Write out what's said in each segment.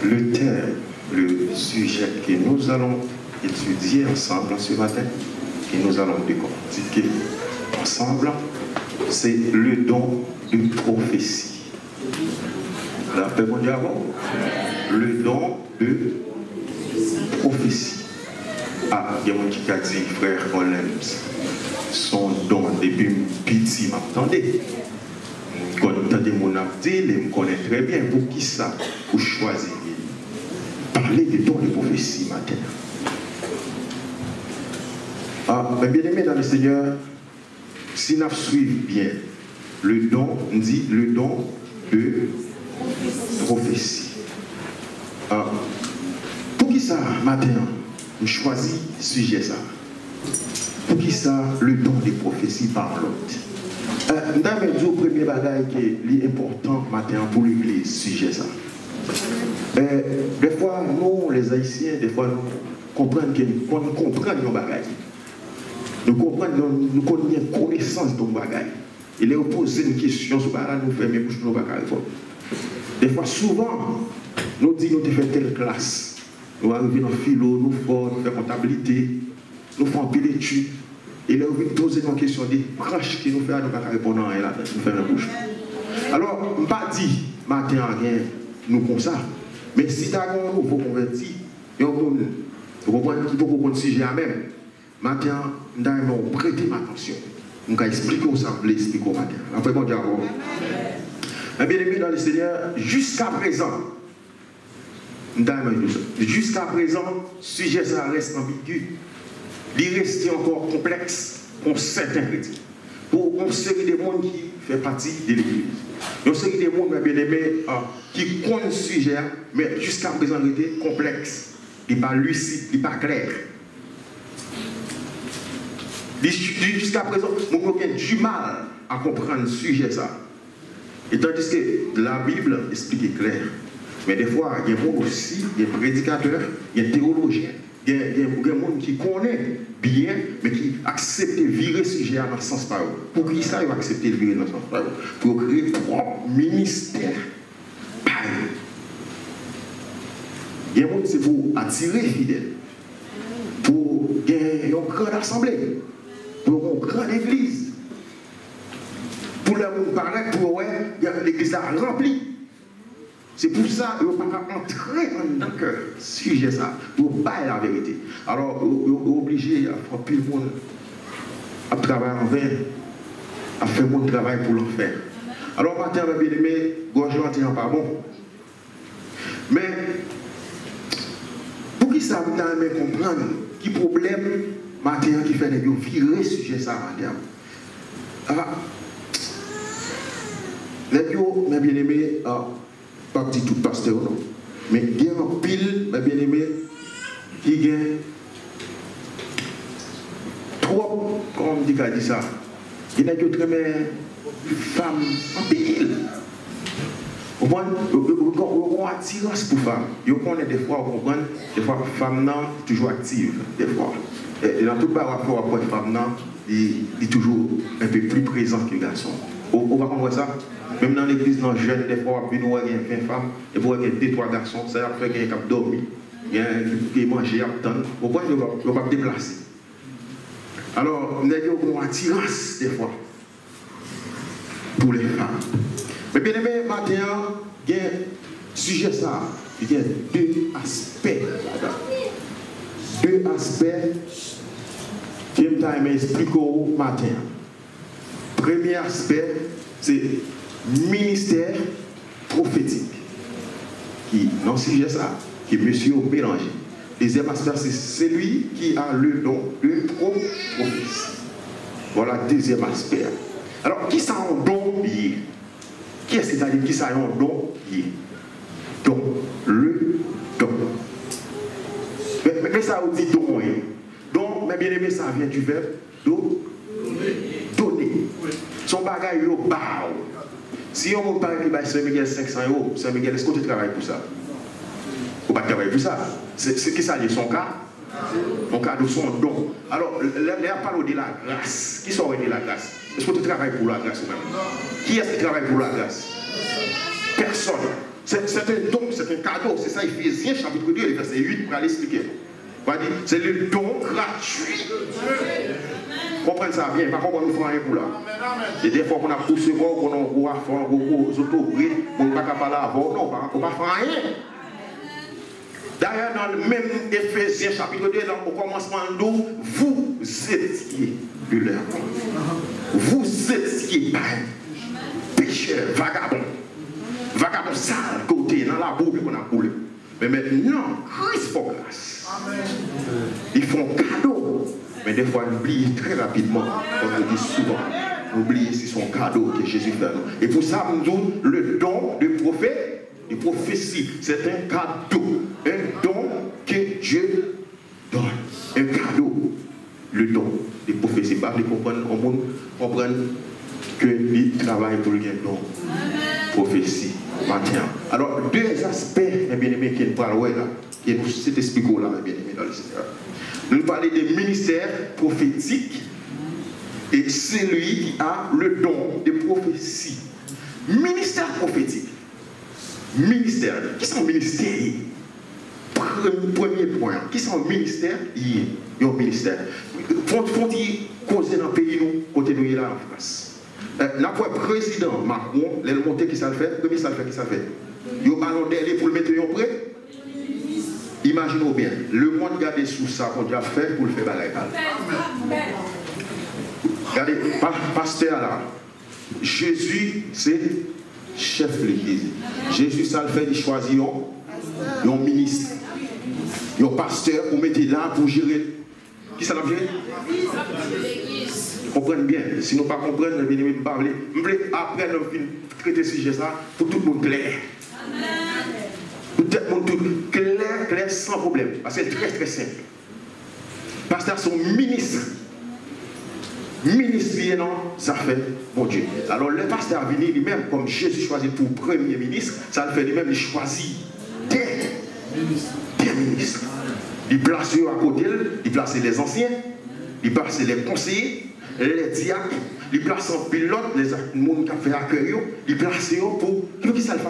Le thème, le sujet que nous allons étudier ensemble ce matin, que nous allons décortiquer ensemble, c'est le don de prophétie. La paix mondiale, le don de prophétie. Ah, il y a un qui a dit, frère, on aime son don depuis petit, m'attendez. Quand on entend mon abdi, il me connaît très bien. Pour qui ça? Pour choisir. Parler de don de prophétie matin. Ah, mais bien aimé dans le Seigneur, si nous suivons bien le don, on dit le don de prophétie. Ah, pour qui ça matin? On choisit ce sujet ça. Pour qui ça, le don des prophéties par l'autre. Nous avons dit au premier bagage qui est important matin pour l'église, sujet ça. Des fois, nous, les Haïtiens, des fois, nous comprenons nos bagages. Nous comprenons, nous connaissons connaissance de nos bagages. Il est posé une question sur ça, nous faisons mes bouches nos bagages. Des fois, souvent, nous disons nous avons fait telle classe. Nous arrivons dans le philo, nous faisons comptabilité, nous faisons un peu d'études. Et là, nous posons une question des branches que nous faisons, nous ne pouvons pas répondre à elle, nous faisons la bouche. Alors, je ne pas dit, matin, rien, nous comme ça. Mais si tu as un nouveau converti, il faut qu'on le sujet à même. Matin, nous devons prêter attention. Nous allons expliquer où ça voulait expliquer au matin. Après, bon diable. Mais bien aimé dans le Seigneur, jusqu'à présent, jusqu'à présent, le sujet ça reste ambigu. Il reste encore complexe pour certains chrétiens. Pour une série de monde qui fait partie de l'Église. Une série de monde, bien aimé, qui connaissent le sujet, mais jusqu'à présent, il était complexe. Il n'est pas lucide, il n'est pas clair. Jusqu'à présent, nous avons du mal à comprendre le sujet ça. Et tandis que la Bible explique clair. Mais des fois, il y a des gens aussi, il y a des prédicateurs, il y a des théologiens, il y a des gens qui connaissent bien, mais qui acceptent de virer le sujet dans le sens par eux. Pour qui ça, ils vont accepter de virer dans le sens par eux? Pour créer propre ministère. Il y a des gens c'est pour attirer les fidèles, pour gagner une grande assemblée, pour une grande église, pour leur paraître, pour l'église remplie. C'est pour ça qu'on ne peut pas entrer dans le cœur, sujet ça, pour ne pas la vérité. Alors, on est obligé à faire plus de monde à travailler en vain, à faire mon travail pour l'en faire. Alors, matin, bien aimé, gorge n'est pas bon. Mais, pour qui ça vous aimez comprendre, qui problème, matin, qui fait virer sujet ça, matin. Ah, les bien aimé, pas petit tout pasteur, non. Mais il y a un pile, bien aimé, qui a trop, comment on dit ça, il y a d'autres femmes en pile. Vous comprenez, on a attirance pour femmes. Vous connaissez des fois, vous comprenez, des fois, femmes non, toujours active, des fois. Et dans tout le rapport avec les femmes non, il est toujours un peu plus présent que les garçons. On va comprendre ça? Même dans l'église, dans jeune, des fois, il y a 20 femmes, et pour il y a 2-3 garçons, ça fait qu'il y a quelqu'un qui dormi, il y a qui mange, il y a attendre. Pourquoi il ne va pas déplacer? Alors, nous avons une attirance, des fois, pour les femmes. Mais bien aimé, maintenant, il y a un sujet ça, il y a 2 aspects là-dedans. 2 aspects que je vais expliquer au matin. Premier aspect, c'est ministère prophétique. Qui, dans ce sujet ça, qui est monsieur mélangé. Deuxième aspect, c'est celui qui a le don de prophétie. Voilà le deuxième aspect. Alors, qui ça a un don lié? Qui est-ce qui a dit qui ça a un don lié? Donc, le don. Mais ça vous dit don. Donc, mes bien-aimés, ça vient du verbe donner. Son bagage, il bas. Si on parle de Saint-Miguel 500 €, Saint-Miguel, est-ce que tu travailles pour ça? Ou pas travailler pour ça? C'est qui ça, son cas? Mon cas de son don. Alors, là, on parle de la grâce. Qui sont de la grâce? Est-ce que tu travailles pour la grâce ou même? Qui est-ce qui travaille pour la grâce? Personne. C'est un don, c'est un cadeau. C'est ça, Éphésiens chapitre 2, verset 8, pour aller expliquer. C'est le don gratuit. Comprenez ça bien, pas qu'on nous faire rien pour là. Et des fois qu'on a poussé, qu'on a fait un gros autogré, on ne peut pas parler avant, non, on ne peut pas faire rien. D'ailleurs, dans le même Éphésiens chapitre 2, au commencement, vous étiez de l'air. Vous étiez pécheurs, vagabonds sales, côté, dans la boue qu'on a coulé. Mais maintenant, Christ pour grâce. Ils font cadeau. Mais des fois, on oublie très rapidement, comme je dis souvent, on oublie si son cadeau que Jésus fait. Et pour ça, nous avons le don de prophète, de prophétie. C'est un cadeau, un don que Dieu donne. Un cadeau, le don de prophétie. Bah, les comprendre que les travail pour le don. Prophétie, matin. Alors, deux aspects, bien aimés, qui nous parlent là, qui nous expliquent là, bien aimés, dans le Seigneur. Nous parlons des ministères prophétiques et celui qui a le don de prophétie. Ministère prophétique. Ministère. Qui sont ministères? Premier point. Qui sont ministères? Il y a un ministère. Faut-il causer dans le pays, nous, côté nous, là en France? Notre président Macron, il a monté qui ça le fait? Premier ça le fait, qui ça le fait? Il a ballon d'air pour le mettre en prêt? Imaginez bien, le monde garde sous ça qu'on a fait pour le faire balayer. Regardez, pasteur là, Jésus c'est chef de l'église. Jésus ça le fait, il choisit un ministre, un pasteur pour mettre là pour gérer. Qui ça l'a géré? Comprenez bien, si nous ne comprenons pas, nous ne parler. Après nous traiter ce sujet ça, pour tout le monde clair. Tout le monde clair, sans problème. Parce que c'est très très simple. Pasteur, son ministre. Ministre, non, ça fait bon Dieu. Alors le pasteur venu lui-même, comme Jésus choisit pour premier ministre, ça le fait lui-même, il choisit des ministres. Il place eux à côté, il place les anciens, il place les conseillers, les diacres, il place en pilote, les gens qui ont fait accueil, il place eux pour. Qui ça le fait?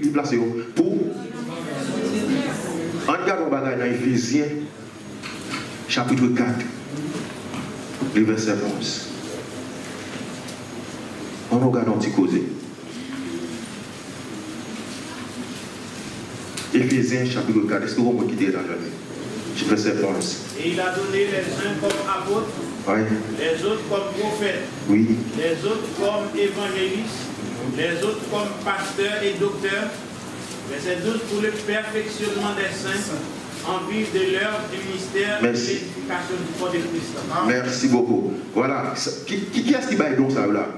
Il place eux pour. En regardant dans Éphésiens, chapitre 4, le verset 11. On regarde un petit causé. Éphésiens, chapitre 4, est-ce que vous me quittez dans le verset 11? Et il a donné les uns comme apôtres, oui. Les autres comme prophètes, oui. Les autres comme évangélistes, les autres comme pasteurs et docteurs. Verset 12, pour le perfectionnement des saints, en vue de l'heure du mystère de l'édification du corps de Christ. Merci beaucoup. Voilà. Qui est-ce qui va donc ça là?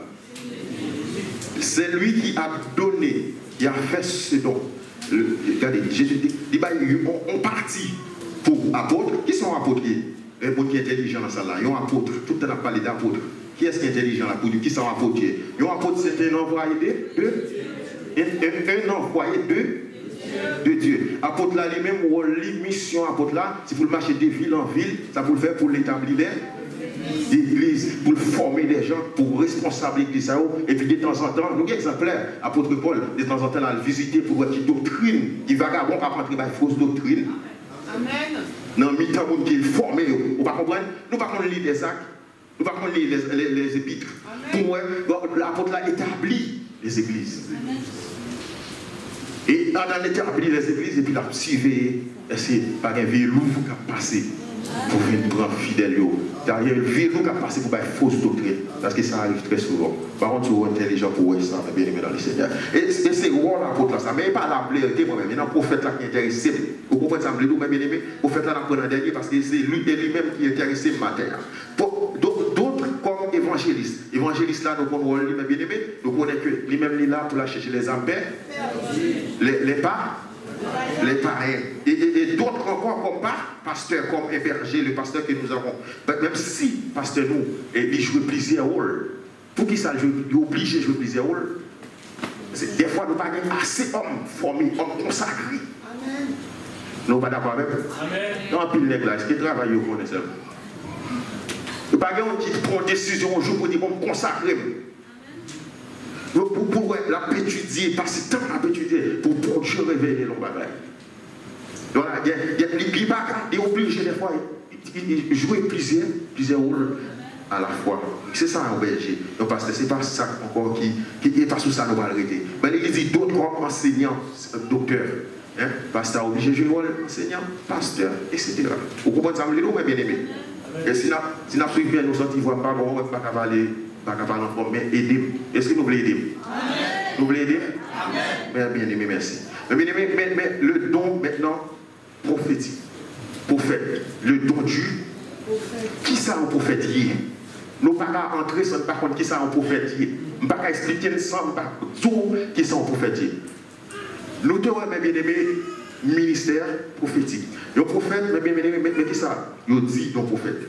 C'est lui qui a donné, qui a fait ce don. Regardez, Jésus dit, on partit pour apôtres. Qui sont apôtres? Les apôtres qui sont intelligents dans ça là. Ils ont apôtres. Tout le temps on a parlé d'apôtres. Qui est-ce qui est intelligent là pour dire qui sont apôtres? Ils ont apôtres, c'est un envoyé un envoyé de Dieu. Apôtre là, lui-même, mission apôtre là, c'est pour le marcher de ville en ville, ça pour le faire pour l'établir l'église, pour former des gens, pour responsabiliser l'église. Et puis de temps en temps, nous sommes exemplaires, apôtre Paul, de temps en temps, on a visité pour voir qui doctrine, qui vagabond, pas rentrer dans fausse doctrine. Amen. Dans le mi-temps, qui est formé, vous ne comprenez pas? Nous ne pouvons pas lire des actes, nous ne pouvons pas lire les épîtres. Pour moi, l'apôtre là établit les églises. Amen. Et on a établi les églises et puis la suivi, c'est pas un verrou qui a passé pour venir prendre fidèle. Il y a un verrou qui a passé pour faire fausse doctrine. Parce que ça arrive très souvent. Par contre, tu es intelligent pour voir ça, bien aimé dans le Seigneur. Et c'est roi l'apôtre là, ça. Mais pas la vérité moi-même. Il y a un prophète là qui est intéressé. Vous comprenez ça, bien aimé? Le prophète là, on a dernier parce que c'est lui-même qui est intéressé matin. D'autres comme évangélistes. Évangélistes là, nous connaissons lui-même bien aimé. Nous connaissons que lui-même il est là pour la chercher les âmes les païens. Et d'autres encore comme pasteur, comme héberger, le pasteur que nous avons. Même si pasteur nous, il joue plusieurs rôles. Pour qui ça joue? Il est obligé de jouer plusieurs rôles. Des fois, nous n'avons pas assez d'hommes formés, hommes consacrés. Nous ne sommes pas d'accord avec eux. Nous avons pile de ce qui travaille au connaisseur. Nous n'avons pas qui prend une décision au jour pour dire qu'on consacre. Pour la étudier, passer temps à étudier, pour Dieu révèle nos bagages. Voilà, il est obligé des fois de jouer plusieurs rôles à la fois. C'est ça un berger. Donc, parce que ce n'est pas ça encore qui n'est pas sous ça nous va arrêter. Mais il dit d'autres comme enseignants, docteurs. Hein? Pasteur obligé de jouer le rôle enseignant, pasteur, etc. Vous comprenez ça, nous, bien aimé. Et si nous suivons bien, nous sortons, pas bon, on ne va pas parler en forme, mais aider. Est-ce que nous voulons aider? Nous voulons aider? Amen. Bien aimé, merci. Mais bien aimé, mais le don maintenant prophétique. Prophète. Le don du. Qui ça un prophète? Nous ne pouvons pas entrer sans par contre qui ça un prophète. Nous ne pouvons pas expliquer sans tout qui ça un prophète. Nous devons, bien aimé, ministère prophétique. Le prophète, mais bien aimé, mais qui ça? Il dit le prophète.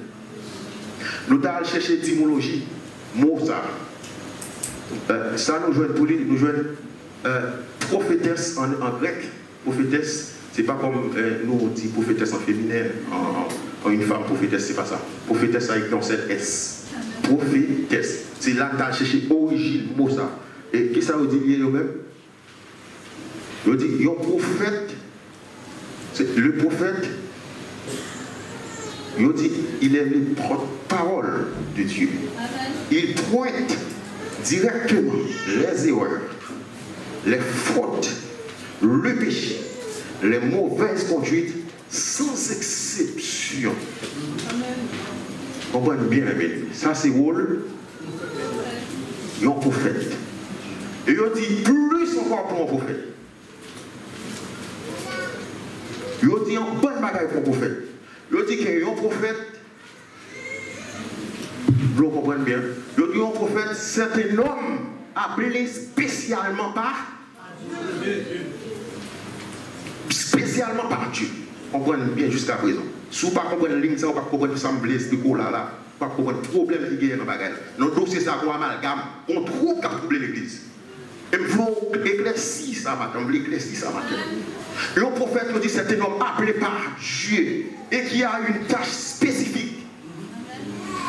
Nous devons chercher l'étymologie. Mot ça. Ça nous jouons pour lui, nous jouons prophétesse en grec. Prophétesse, c'est pas comme nous on dit prophétesse en féminin, en une femme prophétesse, c'est pas ça. Prophétesse avec un seul S. Prophétesse. C'est là que tu as cherché l'origine, mot ça. Et qu'est-ce que ça veut dire lui-même? Il dit, un prophète, le prophète, il dit, il est le porte-parole de Dieu. Il pointe directement les erreurs, les fautes, le péché, les mauvaises conduites, sans exception. Comprenez bien, ça c'est rôle d'un prophète. Et il dit plus encore pour un prophète. Il dit un bon bagage pour un prophète. Il dit qu'un prophète, vous comprenez bien, il dit un prophète, c'est un homme appelé spécialement par Dieu. Spécialement par Dieu. Comprenez bien jusqu'à présent. Si vous ne comprenez pas la ligne, vous ne comprenez pas l'assemblée, ce là, vous ne comprenez pas le problème qui est dans le bagage. Dans le dossier, ça va amalgame, on trouve qu'à troubler l'église. Et il faut éclaircir ça matin, on veut éclaircir ça matin. Le prophète nous dit c'est un homme appelé par Dieu et qui a une tâche spécifique.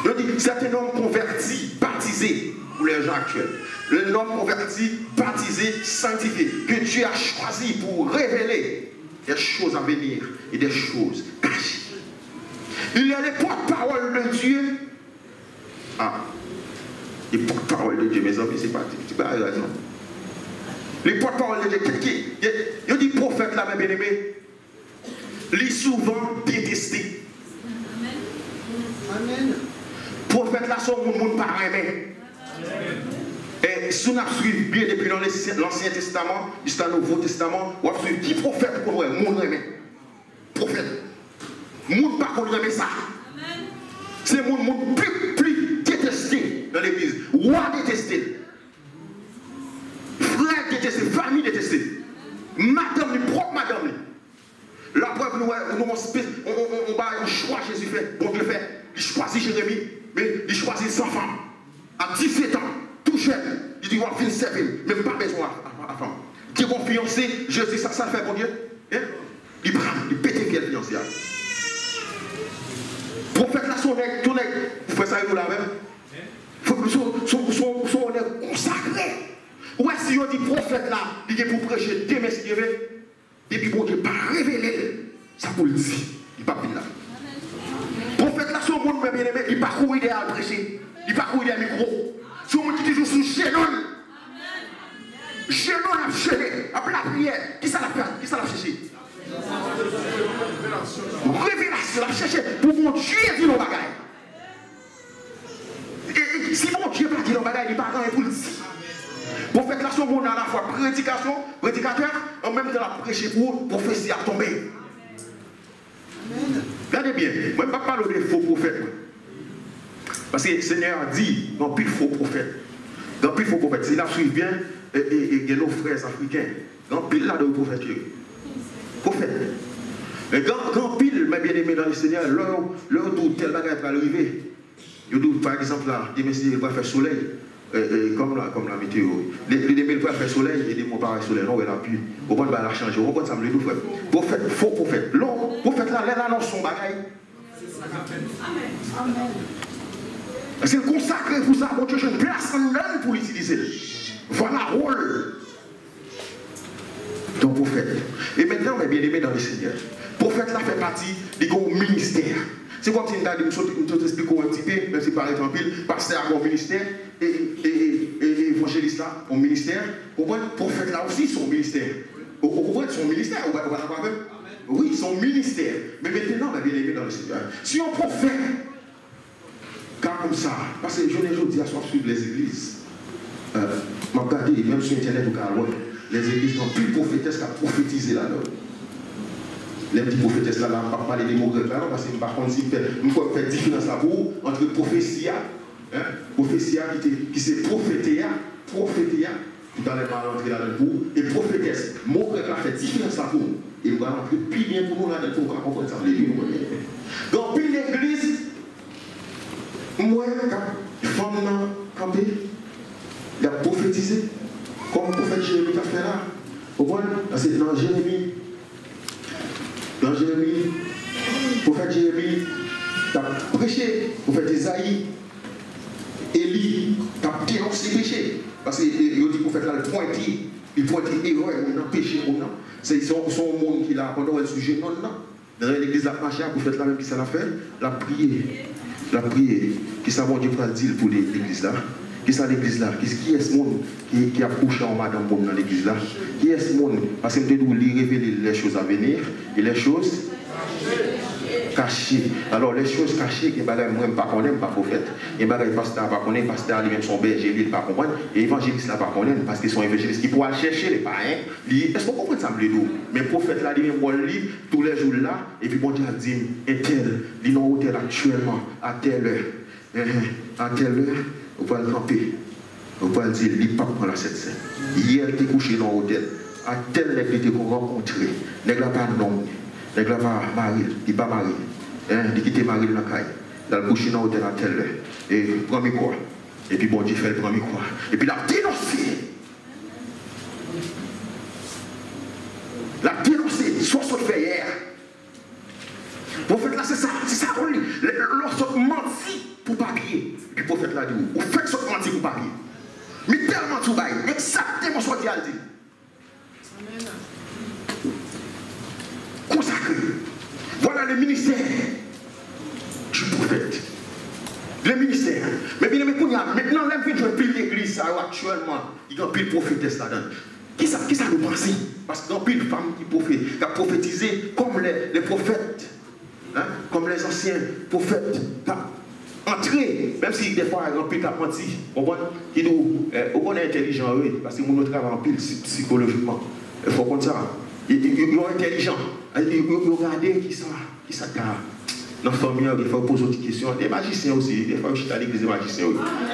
Il dit c'est un homme converti, baptisé pour les gens actuels. Un homme converti, baptisé, sanctifié, que Dieu a choisi pour révéler des choses à venir et des choses cachées. Il est le porte-parole de Dieu. Ah, le porte-parole de Dieu, mes amis, c'est pas raison. Les porte-parole de Dieu, il dit prophète là, mes bien-aimés, il est souvent détesté. Amen. Prophète là, son monde pas aimé. Et si on a suivi bien depuis l'Ancien Testament, jusqu'à le Nouveau Testament, on a suivi 10 prophètes pour nous, monde aimé. Prophète. Monde pas qu'on aime ça. C'est mon monde plus détesté dans l'église. Roi détesté. Frère détesté, famille détestée. Madame, les propres madame. La preuve, nous on choix Jésus fait. Bon Dieu fait. Il choisit Jérémie, mais il choisit sans femme. À 17 ans, tout jeune, il dit, on va venir servir, même pas besoin à femme. Qui est fiancé, je dis ça fait bon Dieu. Hein? Il prend, il pète fiel fiancé. Prophète là, son nègre, tout nègre, vous faites ça avec nous là même. Il faut que son nègre consacré. Ouais, si on dit prophète là, il est pour prêcher demain si Dieu veut, et puis bon Dieu pas révéler ça pour le dire, il n'est pas pile là. Prophète là, son monde bien aimé, il parcourt idéal à prêcher, il parcourt idéal micro. Son monde qui dit sous chaînon. Chaînon a chaîné, après la prière, qui ça l'a fait? Qui ça l'a cherché? Révélation, l'a cherché pour mon Dieu dire nos bagailles. Et si mon Dieu pas dit nos bagailles, il n'est pas grand pour le dire. Prophète là, son monde à la fois prédicateur, en même temps la prêcher pour prophétie à tomber. Regardez bien, moi je ne vais pas parler de faux prophètes. Parce que le Seigneur a dit, dans plus de faux prophètes. Dans plus de faux prophètes, s'il a suivi bien, et nos frères africains, dans pile là de prophètes. Prophète. Mais quand pile, mes bien-aimés dans le Seigneur, leur tout tel bagage va arriver. Par exemple là, il va faire soleil. Comme la météo. Les démêles peuvent faire soleil et des mots par soleil. Non, elle a pu. Au point de la changer. Au point de ça me le frère. Prophète, faux prophète. Non, prophète là, là, non, son bagaille. Amen. C'est consacré pour ça. Mon Dieu, j'ai une place en l'homme pour l'utiliser. Voilà rôle. ton prophète. Et maintenant, mes bien-aimés dans le Seigneur, le prophète là fait partie du ministère. C'est comme si nous t'expliquons un petit peu, même si par exemple, pasteur a un ministère et évangéliste là, un ministère. Le prophète là aussi, son ministère. Vous comprenez son ministère? Oui, son ministère. Mais maintenant, mes bien-aimés dans le Seigneur, si un prophète, car comme ça, parce que je ne dis à soi suivre les églises, m'a regardé, même sur Internet ou Caroline, les églises n'ont plus de prophétesse qu'à prophétiser là-dedans. Les petits prophétesses là, on ne parle pas des mots grecs là, parce que par contre, nous pouvons faire différence là pour entre prophétia, prophétia qui c'est prophétéa, tout à l'heure on va entrer là-dedans, et prophétesse. Mot grec là fait différence là pour nous. Et nous allons entrer plus bien pour nous là-dedans pour comprendre ça. Donc, puis l'église, moi, quand femme campé, il a prophétisé, comme le prophète Jérémie a fait là. Vous voyez, c'est dans Jérémie, le prophète Jérémie a prêché, le prophète Isaïe, Élie a dénoncé le péché. Parce qu'il dit que le prophète là, il pointe erreur, il a péché. C'est son monde qui a pendant le sujet. Dans l'église, a marché, le prophète là, même qui ça l'a fait, l'a prié. Qui ça, mon Dieu, pour dire pour l'église là? Qui ça l'église là? Qui est ce monde qui a couché en madame dans l'église là? Qui est ce monde? Parce que nous devons lui révéler les choses à venir et les choses cachées. Alors les choses cachées, il y a des gens qui ne connaissent pas prophète. Il y a des pasteurs qui ne connaissent pas, pasteur lui-même son berger, il ne comprend pas. Et évangéliste là pas connaît parce qu'ils sont évangélistes qui pourraient chercher les païens. Est-ce qu'on comprend ça? Mais le prophète là lui-même lit tous les jours là et puis bon Dieu a dit et tel, il est en hôtel actuellement à telle heure. On va le camper. On va le dire, il ne pas prendre la 7. Hier, il était couché dans l'hôtel. À tel nègre était rencontré. Nègre n'a pas de nom. Nègre n'a pas marié. Il n'est pas marié. Il quitte marié dans la caille. Il a couché dans l'hôtel à tel heure. Et premier quoi. Et puis bon Dieu fait le premier quoi. Et puis il a dénoncé. Il a dénoncé. Soit ce fait hier. Le prophète là, c'est ça. C'est ça qu'on lit. Lorsqu'on mentit pour papier. Le prophète là dit, vous faites ce mentir pour papier. Mais tellement tout bail, exactement ce qu'il a dit. Consacré. Voilà le ministère du prophète. Le ministère. Mais bien, maintenant, là, je pile l'église actuellement. Il y a pile prophétesse là-dedans. Qui ça nous pense? Parce qu'il y a pile de femmes qui a prophétisé comme les prophètes. Hein? Comme les anciens prophètes. Entrer, même si des fois il y a un peu de menti, on est intelligent, oui, parce que nous travaillons en pile psychologiquement. Il faut comme ça. Ils sont intelligents. Ils regardent qui ça dans la famille, des fois ils posent des questions. Des magiciens aussi, des fois je suis à l'église des magiciens.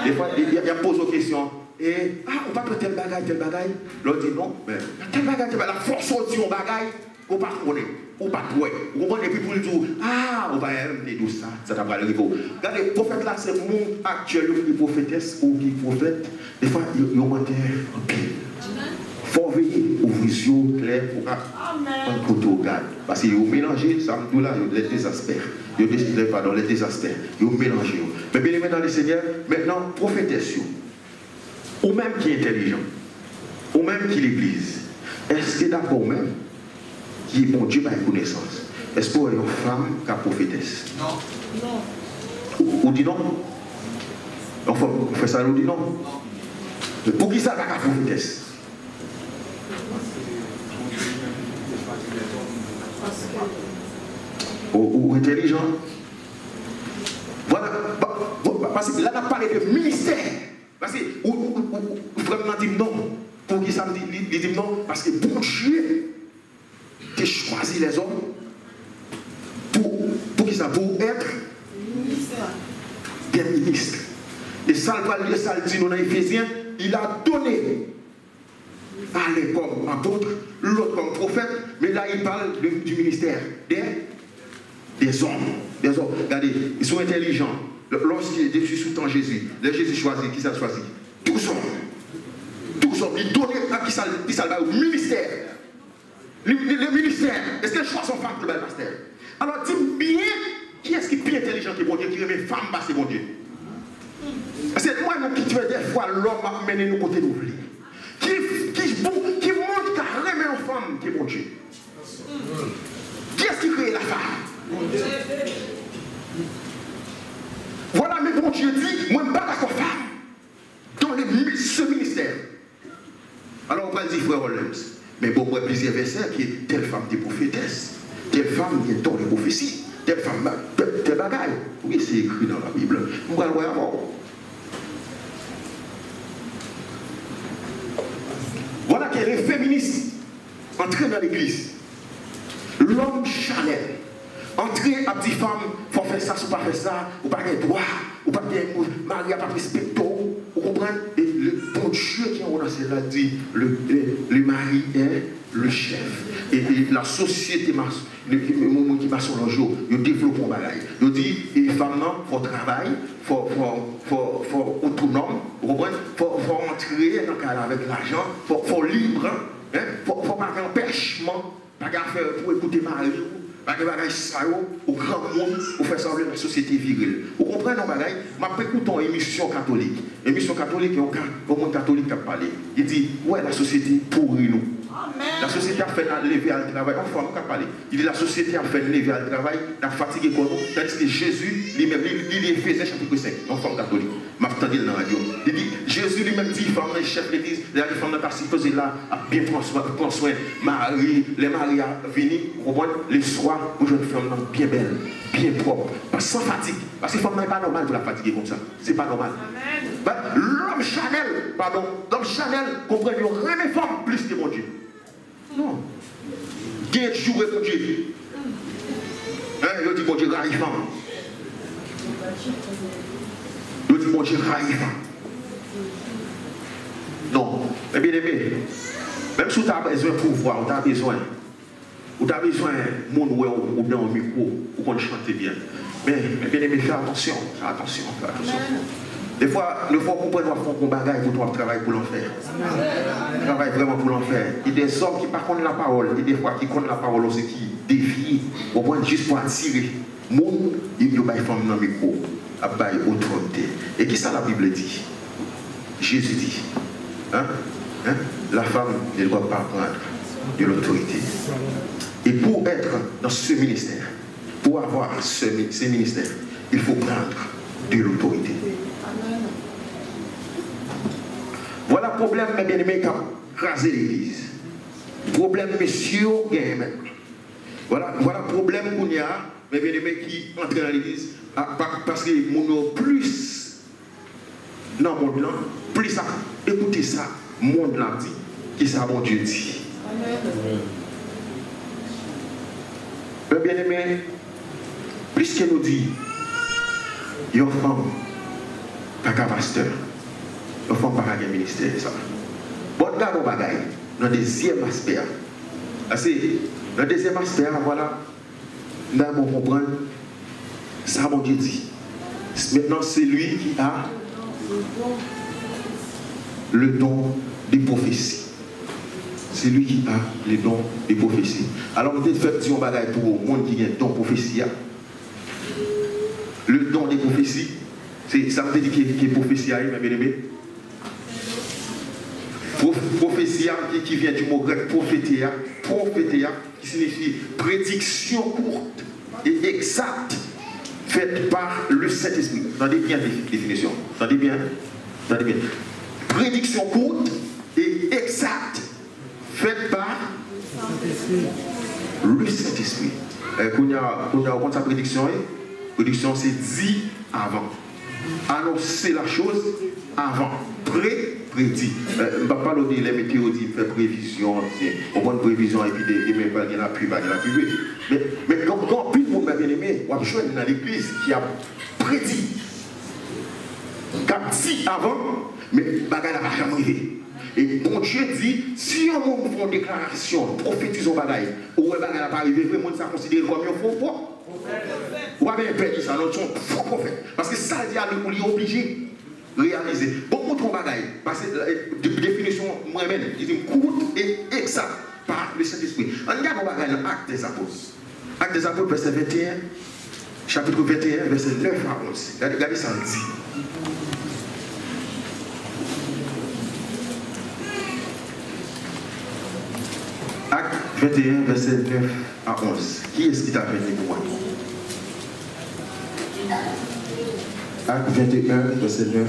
Des fois ils posent des questions. Et on va faire tel bagaille. L'autre dit non, mais tel bagaille, la force sortie en bagaille, on ne peut pas connaître. Ou pas de vous comprenez, et puis pour le dire, on va amener tout ça, ça t'a pas le niveau. Regardez, le prophète là, c'est le monde actuel qui prophétesse ou qui prophète. Des fois, il y a un matin en pile. Il faut veiller aux visions claires pour un côté au garde. Parce qu'ils ont mélangé, ça me dit là, les deux aspects. Ils ont décidé, pardon, les deux aspects. Ils ont mélangé. Mais bien aimé dans le Seigneur, maintenant, prophétesse, ou même qui est intelligent, ou même qui l'église, est-ce que d'accord même? Qui est bon Dieu par connaissance. Est-ce qu'il y a une femme qui a prophétesse? Non. Ou dit non? Enfin, on fait ça, on dit non? Non. Pour qui ça va qu'à prophétesse? Ou intelligent? Voilà. Parce que là, on a parlé de ministère. Parce que, vraiment dit non. Pour qui ça me dit non? Parce que bon Dieu, tu choisis les hommes pour qui ça? Pour être des ministres. Et ça, le dit dans Éphésiens, il a donné à l'un comme apôtre, l'autre comme prophète, mais là il parle du ministère des hommes. Regardez, ils sont intelligents. Lorsqu'il est sous temps Jésus, Jésus choisit, qui ça choisit? Tous hommes. Il donne à qui ça va au ministère. Le ministère, est-ce que les choix sont femmes pour le pasteur? Alors dis bien, qui est-ce qui est plus intelligent que bon Dieu, qui remet femme basse bon Dieu? Parce que moi, nous qui tuons des fois l'homme à mener nous côté d'ouvrir. Qui montre qu'à remettre une femme qui est bon Dieu. Qui est-ce qui crée la femme? Voilà, mais bon Dieu dit, moi je ne suis pas d'accord femme dans ce ministère. Alors on va dire frère Rollins, mais bon, moi plusieurs versets qui est telle femme des prophétesses, telle femme qui est dans les prophéties, telle femme, telle bagaille. Oui, c'est écrit dans la Bible. On va le voir avant. Voilà qu'elle est féministe, entrée dans l'église. L'homme Chanel, entrer à petite femme, il faut faire ça, il faut pas faire ça, ou pas de droit, ou pas de mari, pas de respecto, vous comprenez? Et le bon Dieu qui est en cela dit, le mari est le chef. Et la société, qui passe sur le jour, il développe un bagage. Il dit, les femmes, il faut travailler, il faut autonome, vous comprenez? Il faut entrer dans le cadre avec l'argent, il faut libre, il faut pas faire un empêchement. Pas faire pour écouter Marie, pas de bagaille au grand monde, pour faire sembler la société virile. Vous comprenez nos bagailles? Je écoute une émission catholique. Émission catholique, au monde catholique qui a parlé. Il dit, ouais, la société pourrit nous. La société a fait lever à travail. Enfin, on a parlé. Il dit, la société a fait lever à travail, a fatigué quoi nous. Tandis que Jésus, lui-même, il est Éphésiens chapitre 5, enfant catholique. Je m'attendais dans la radio. Il dit, Jésus lui-même dit, femme, les chefs de l'église, les femmes de la là, à bien prendre soin. Marie, les maris à venir, les soirs, aux jeunes femmes bien belles, bien propres, sans fatigue. Parce que les femmes n'est pas normal pour la fatiguer comme ça. C'est pas normal. L'homme Chanel, pardon, l'homme Chanel, comprenez, il y a une femme plus que mon Dieu. Non. Qui est joué pour Dieu? Il dit, bon Dieu, raille femme. Il dit, bon Dieu, raille femme. Non. Mais bien aimé, même si tu as besoin de pouvoir, tu as besoin de monde ou dans le micro, ou qu'on chante bien. Mais bien aimé, fais attention, fais attention. Des fois, il faut comprendre qu'on bagaille pour toi travailler pour l'enfer. Travaille vraiment pour l'enfer. Il y a des hommes qui ne connaissent la parole, et des fois qui connaissent la parole aussi, qui défient, au moins juste pour attirer. Monde, il y a des femmes dans le micro, il y a autorité. Et qui ça la Bible dit? Jésus dit, la femme ne doit pas prendre de l'autorité. Et pour être dans ce ministère, pour avoir ce ministère, il faut prendre de l'autorité. Voilà le problème, mes bien-aimés, qui a crasé l'église. Problème, messieurs, voilà le problème qu'on y a, mes bien-aimés, qui entrent dans l'église, parce que nous plus dans le monde, plus ça, écoutez ça, le monde l'a dit, qui ça, mon Dieu dit. Mes bien-aimés, plus que nous dit, il y a une femme, pas qu'un pasteur. Ils ne font pas un ministère. Bon, dans nos bagailles, dans le deuxième aspect, dans le deuxième aspect, voilà, nous allons comprendre, ça mon Dieu dit. Maintenant, c'est lui qui a le don des prophéties. C'est lui qui a le don des prophéties. Alors, nous devons faire un bagaille pour le monde qui a le don de prophétie. Le don des prophéties, ça veut dire qu'il y a prophétie, mes bien-aimés. Prophétie qui vient du mot grec prophétia, qui signifie prédiction courte et exacte faite par le Saint-Esprit. Entendez bien la définition. Entendez bien. Prédiction courte et exacte faite par le Saint-Esprit. Quand on a sa prédiction, prédiction c'est dit avant. Annoncer la chose avant. Prédit. Je ne vais pas parler de les météos qui fait prévision, on voit une prévision et puis il n'y a pas de la pluie, mais quand plus de monde bien aimé, on a besoin dans l'église qui a prédit, qui a dit avant, mais bagarre n'a pas jamais arrivé. Et bon Dieu dit, si on fait une déclaration, prophétisons bagaille, ou bagaille n'a pas arrivé, le monde ça considère comme un faux prophète. Ou pas bien perdu ça, notre faux prophète. Parce que ça dit à nous, il est obligé. Réaliser. Beaucoup de bagailles, parce que la définition moi-même, il dit courte et exacte par le Saint-Esprit. On regarde nos bagailles dans Actes des Apôtres. Actes des Apôtres, verset 21, chapitre 21, verset 9 à 11. Regardez ça, dit. Actes 21, verset 9 à 11. Qui est-ce qui t'a venu pour moi? Acte 21, verset 9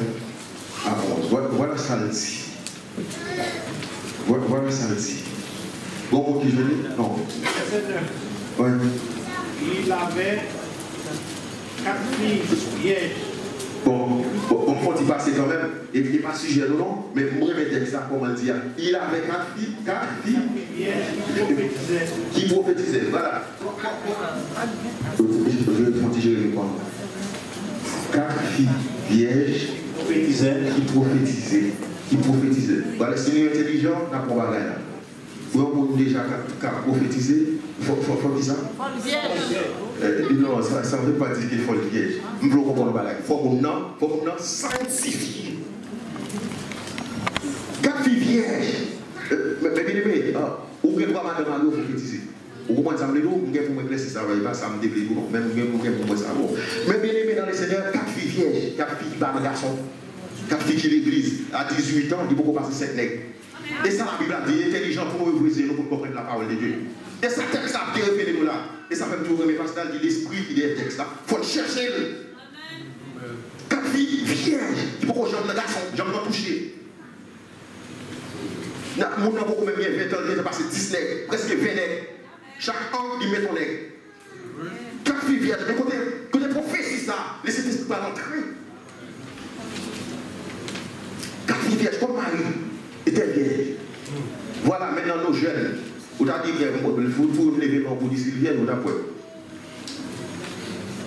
à 11. Voilà ça le dit. Voilà ça le dit. Bon, mot qui je dis? Non. Verset 9. Ouais. Il avait 4 filles vierges. Bon, on peut y passer quand même. Et il n'est pas sujet de non, mais moi, je vais ça comment dire. Il avait 4 filles Vierges qui prophétisaient. Voilà. Je vais protéger les points. 4 filles vierges qui prophétisaient. Voilà, si nous sommes intelligents, on n'a pas de là. Vous avez déjà prophétisé. Il faut dire ça? Non, ça ne veut pas dire qu'il faut le vierge. Il faut comprendre la il faut qu'on a sanctifié. 4 filles vierges. Mais bien aimé, où est-ce que madame Mario prophétiser? Vous comprenez ça? Vous avez pour m'éclaircir ça, ça me déplaît, même pour moi ça. Mais bien aimé dans les seigneurs, 4 filles vierges, 4 filles qui parlent de garçons, 4 filles qui l'église, à 18 ans, il faut passer 7 nègres. Et ça, la Bible a dit, intelligent pour nous briser, nous pour comprendre la parole de Dieu. Et ça, texte a bien révélé nous là. Et ça fait toujours remettre parce qu'il dit l'esprit qui est texte là. Il faut le chercher. 4 filles vierges, il faut qu'on jambes le garçon, jambes le toucher. Mon n'a beaucoup même 20 ans, il a passé 10 nègres, presque 20 nègres. Chaque an, il met ton nègre. 4 filles vierges, mais quand les prophéties ça, laissez l'esprit pas rentrer. 4 filles vierges, comme Marie était vierge. Voilà, maintenant nos jeunes. Vous avez dit qu'il faut me lever pour dire s'il vient, vous avez dit.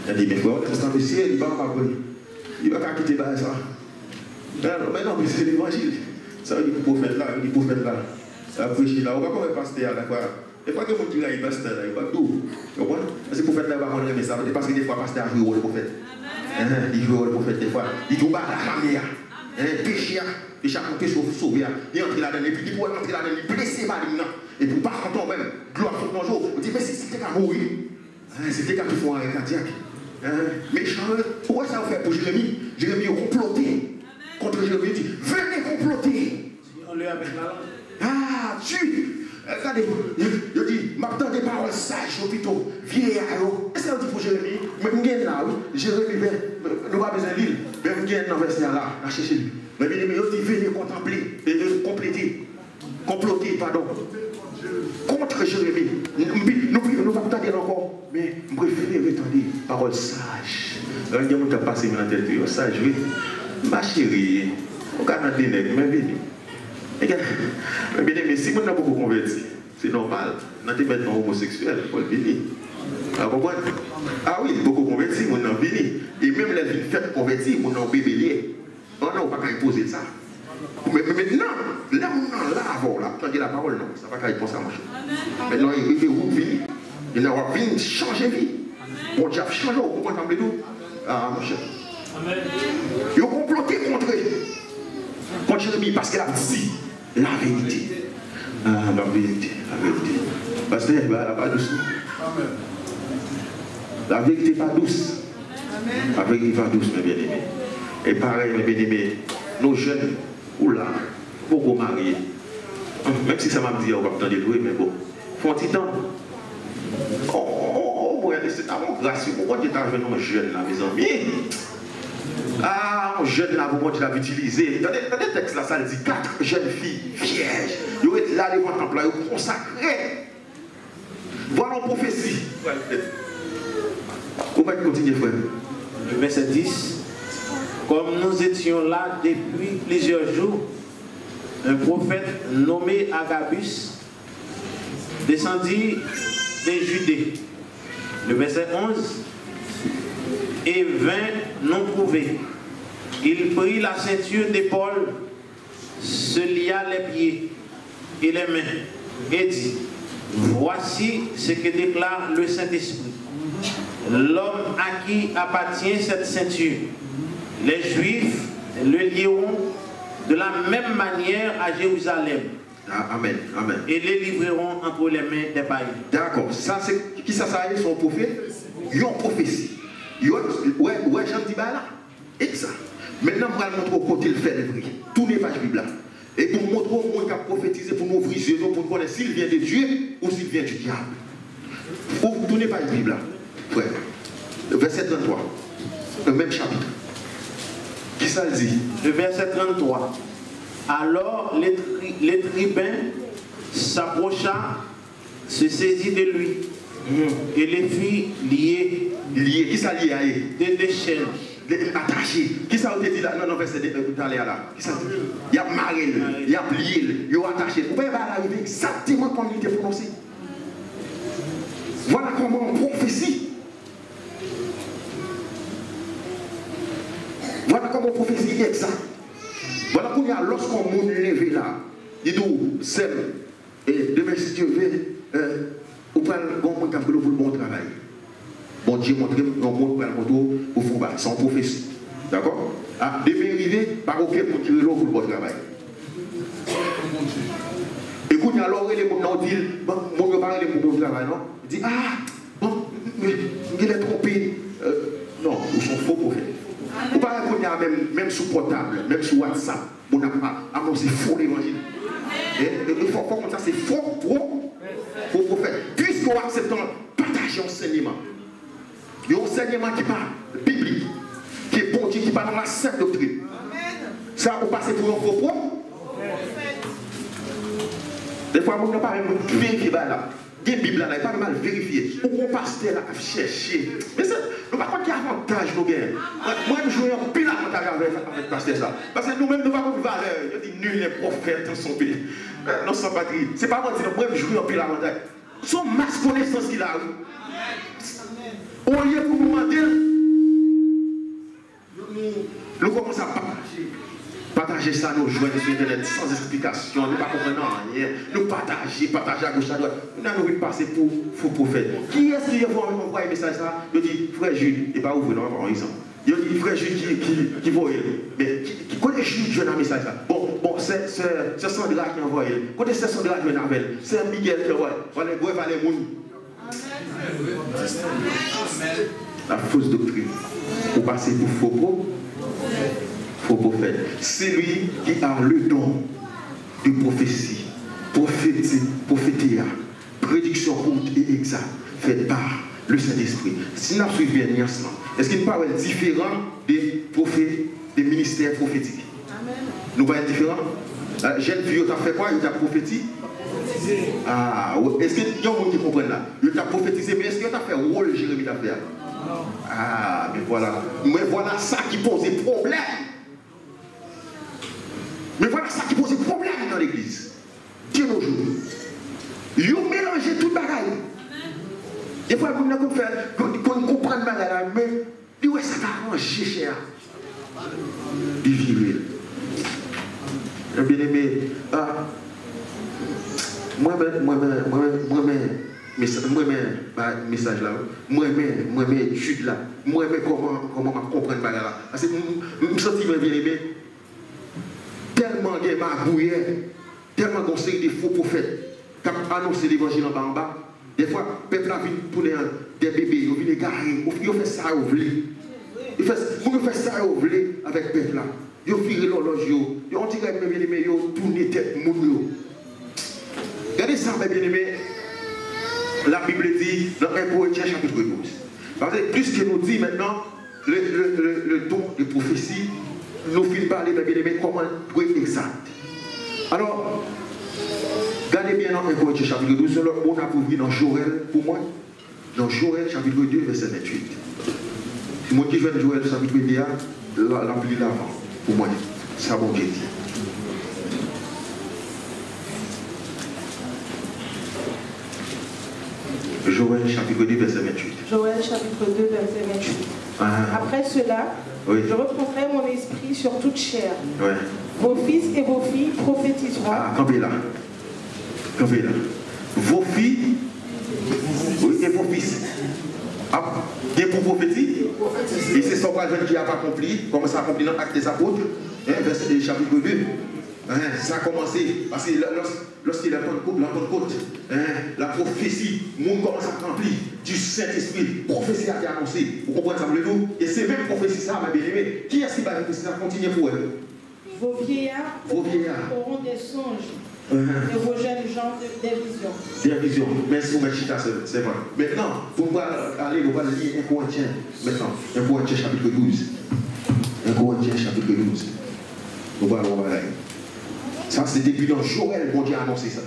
Il a dit, mais frère, c'est un monsieur, il ne va pas il va pas quitter ça. Mais non, mais c'est l'évangile. Ça veut dire que le prophète là, ça a prêché là. On va pas pasteur là, quoi. Et pas que mon petit là, il pasteur là, il va tout. Vous comprenez? Parce que le prophète là, il va prendre le message. Parce que des fois, pasteur joue le prophète. Il joue le prophète des fois. Il joue pas la famille. Péché, péché à côté sauver. Il entre là-dedans, et puis il pourrait entrer là-dedans, il blessé par lui. Et pour pas rentrer même, gloire sur ton jour. On dit, mais si c'était qu'à mourir, c'était qu'à tout faire un arrêt cardiaque. Méchant, pourquoi ça vous fait pour Jérémie? Jérémie a comploté contre Jérémie. Il dit, venez comploter. On le avec la langue. Ah, tu. Regardez-vous, il dit, m'attends des paroles sages au plutôt, vieillard. Qu'est-ce que dit pour Jérémie? Mais je viens là, oui. Jérémie, nous pas besoin de l'île. Mais je viens dans le verset là, à chercher lui. Mais bien, il dit, venez contempler, compléter, comploter, pardon. Contre Jérémie. Nous pas attendre encore. Mais je préfère attendre paroles sages. Il y a un qui a passé dans la tête, sage, oui. Ma chérie, on regarde les nègres, mais venez. Mais si on a beaucoup converti, c'est normal. On a été maintenant homosexuel, il faut le bénir. Ah oui, beaucoup converti, on a béni. Et même les villes faites convertir, on a bébélé. On n'a pas qu'à imposer ça. Mais maintenant, là, on a là avant, là, quand il y a la parole, non, ça va qu'à y penser à marcher. Maintenant, il est où vie? Il a envie changer vie. Bon, Dieu a changé, vous comprenez tout? Ah, mon cher. Ils ont comploté contre Jérémie parce qu'elle a dit la vérité. Ah, la vérité, la vérité. Parce qu'elle n'est pas douce. La vérité n'est pas douce. La vérité n'est pas douce, mes bien-aimés. Et pareil, mes bien-aimés, nos jeunes, oula, beaucoup mariés. Même si ça m'a dit, on va pas de louer, mais bon, faut un petit temps. Oh, c'est à mon grâce, pourquoi tu es arrivé dans un jeune là, mes amis? Ah, un jeune là, vous pouvez l'utiliser. Dans les textes là, ça dit 4 jeunes filles vierges. Ils vont être là devant le temple, ils vont consacrer. Voilà une prophétie. Comment continuer, frère? Le verset 10. Comme nous étions là depuis plusieurs jours, un prophète nommé Agabus descendit de Judée. Le verset 11. Et vint non prouvé. Il prit la ceinture d'épaule, se lia les pieds et les mains, et dit, voici ce que déclare le Saint-Esprit. L'homme à qui appartient cette ceinture, les Juifs le lieront de la même manière à Jérusalem. Ah, amen, amen. Et les livreront entre les mains des païens. D'accord, ça c'est qui ça est son prophète? Ils ont prophétie. Ouais, j'en dis là. Et ça. Maintenant, on va montrer au côté le fait de vrai. Tous les pages Bible là. Et pour montrer au monde qui a prophétisé, pour nous ouvrir les yeux, pour nous connaître s'il vient de Dieu ou s'il vient du diable. Vous tournez pas une Bible là, frère. Verset 33, le même chapitre. Qui ça le dit? Le verset 33. Alors les tribuns s'approcha, se saisit de lui et les fit lier. Lié, qui ça lié à eux? Des chaînes. Attaché. Qui ça vous dit là? Non, verset tout à l'heure là. Qui ça dit? Il y a maré, il y a plié, il y a attaché. Vous pouvez pas arriver exactement comme il était prononcé. Voilà comment on prophétie. Voilà comment on prophétie exact. Voilà qu'on y a lorsqu'on monte levé là, il dit c'est et demain si Dieu veut, on peut le bon travail. Bon Dieu montre un monde pour le moto au fond bas, sans prophétie. D'accord? Ah, demain arrivé, par aucun pour tirer l'eau pour le bon travail. Et quand il y a alors les gens qui disent, bon, je parle pour le bon travail, non? Il dit, ah, bon, il est trompé. Non, ils sont faux prophètes. Vous parlez qu'on y a même sous portable, même sous WhatsApp, on a annoncé faux l'évangile. Il faut comme ça, c'est faux prophète. Puisqu'on accepte partager enseignement. Il y a un enseignement qui parle biblique, qui est bon Dieu, qui parle dans la sainte doctrine. Ça, on passe pour un faux prophète. Des fois, on n'a pas vérifié là. Il y a une Bible là, il n'y a pas mal vérifié. On pasteur là, à chercher. Mais c'est, nous par contre, il y a avantage, nous gagnons. Moi, je joue un pile avantage avec le pasteur ça. Parce que nous-mêmes, nous n'avons pas de valeur. Je dis, nul n'est prophète dans son pays. Non, sans patrie. C'est pas moi qui dis, moi, je joue un pile avantage. Son masse connaissance qu'il a. Au lieu pour nous demander, nous commençons à partager ça, nous jouons sur Internet sans explication, nous ne comprenons rien, nous partager à gauche à droite. Nous avons envie de passer pour faux prophète. Qui est-ce qui va envoyer un message ça? Il dit, frère Jules, il n'est pas ouvert, non, par exemple. Il dit, frère Jules qui voit, mais qui connaît Jules, je un message ça. Bon, c'est Sandra qui envoie. Quand c'est Sandra qui envoie, c'est Miguel qui envoie. Voilà, il va aller mourir. La fausse doctrine. Pour passer pour faux prophète. C'est lui qui a le don de prophétie, prophétia, prédiction courte et exacte, faite par le Saint-Esprit. Si nous suivons bien, est-ce qu'il ne peut pas être différent des prophètes, des ministères prophétiques? Amen. Nous ne pouvons pas être différents. Jeune fille, tu as fait quoi? Il t'a prophétisé. Ah, est-ce qu'il y a des gens qui comprennent là? Il t'a prophétisé, mais est-ce que tu as fait un rôle de Jérémie d'affaires? Ah, mais voilà ça qui pose des problèmes. Mais voilà ça qui pose des problèmes dans l'église. Dieu nos jours. Ils ont mélangé tout le bagaille. Des fois, vous n'avez pas fait, qu'on comprenne mal, mais dis ouais, ça t'a arrangé, cher. Du viril. Bien aimé, message là, moi-même étude là, moi-même comment comprendre bagarre là. Parce que je me sens bien aimé, tellement de magouillères, tellement qu'on sait des faux prophètes, qui ont annoncé l'évangile en bas. Des fois, le peuple a vu pour des bébés, ils viennent garer, ils fait ça au blé. Ils font ça au blé avec le peuple là. Ils virent l'horloge, ils ont tiré bien aimé, ils ont tourné tête moun. Regardez ça, bien aimé. La Bible dit dans 1 Corinthiens chapitre 12. Parce que plus que nous dit maintenant le don de prophétie, nous finissons par parler, bien aimé, comment pour être exact. Alors, regardez bien dans 1 Corinthiens chapitre 12, on a pour dans Joël, pour moi, dans Joël chapitre 2, verset 28. Si moi qui joue Joël chapitre 2, la Bible l'avant, pour moi, c'est un bon Dieu dit. Joël chapitre 2, verset 28. Joël chapitre 2, verset 28. Après cela, oui, je reprendrai mon esprit sur toute chair. Oui. Vos fils et vos filles prophétiseront. Ah, campez là. Campez là. Vos filles et vos fils. Ah, bien pour prophétie. Et c'est son pas jeune qui a pas accompli. Comment ça accompli dans l'acte des apôtres. Verset chapitre 2. Ça a commencé parce que lorsqu'il a Pentecôte, la prophétie, le monde commence à remplir du Saint-Esprit. Prophétie a été annoncée. Vous comprenez ça, nous? Et c'est même prophétie ça, ma bien-aimée. Qui est-ce qui va ça continuer pour elle? Vos vieillards auront des songes. Et vos jeunes gens des visions. Des visions. Merci, Machita, c'est vrai. Maintenant, on va aller, on va lire 1 Corinthiens. Maintenant, 1 Corinthiens chapitre 12. 1 Corinthiens chapitre 12. On va aller. Ça, c'est depuis dans Joël qu'on a annoncé ça.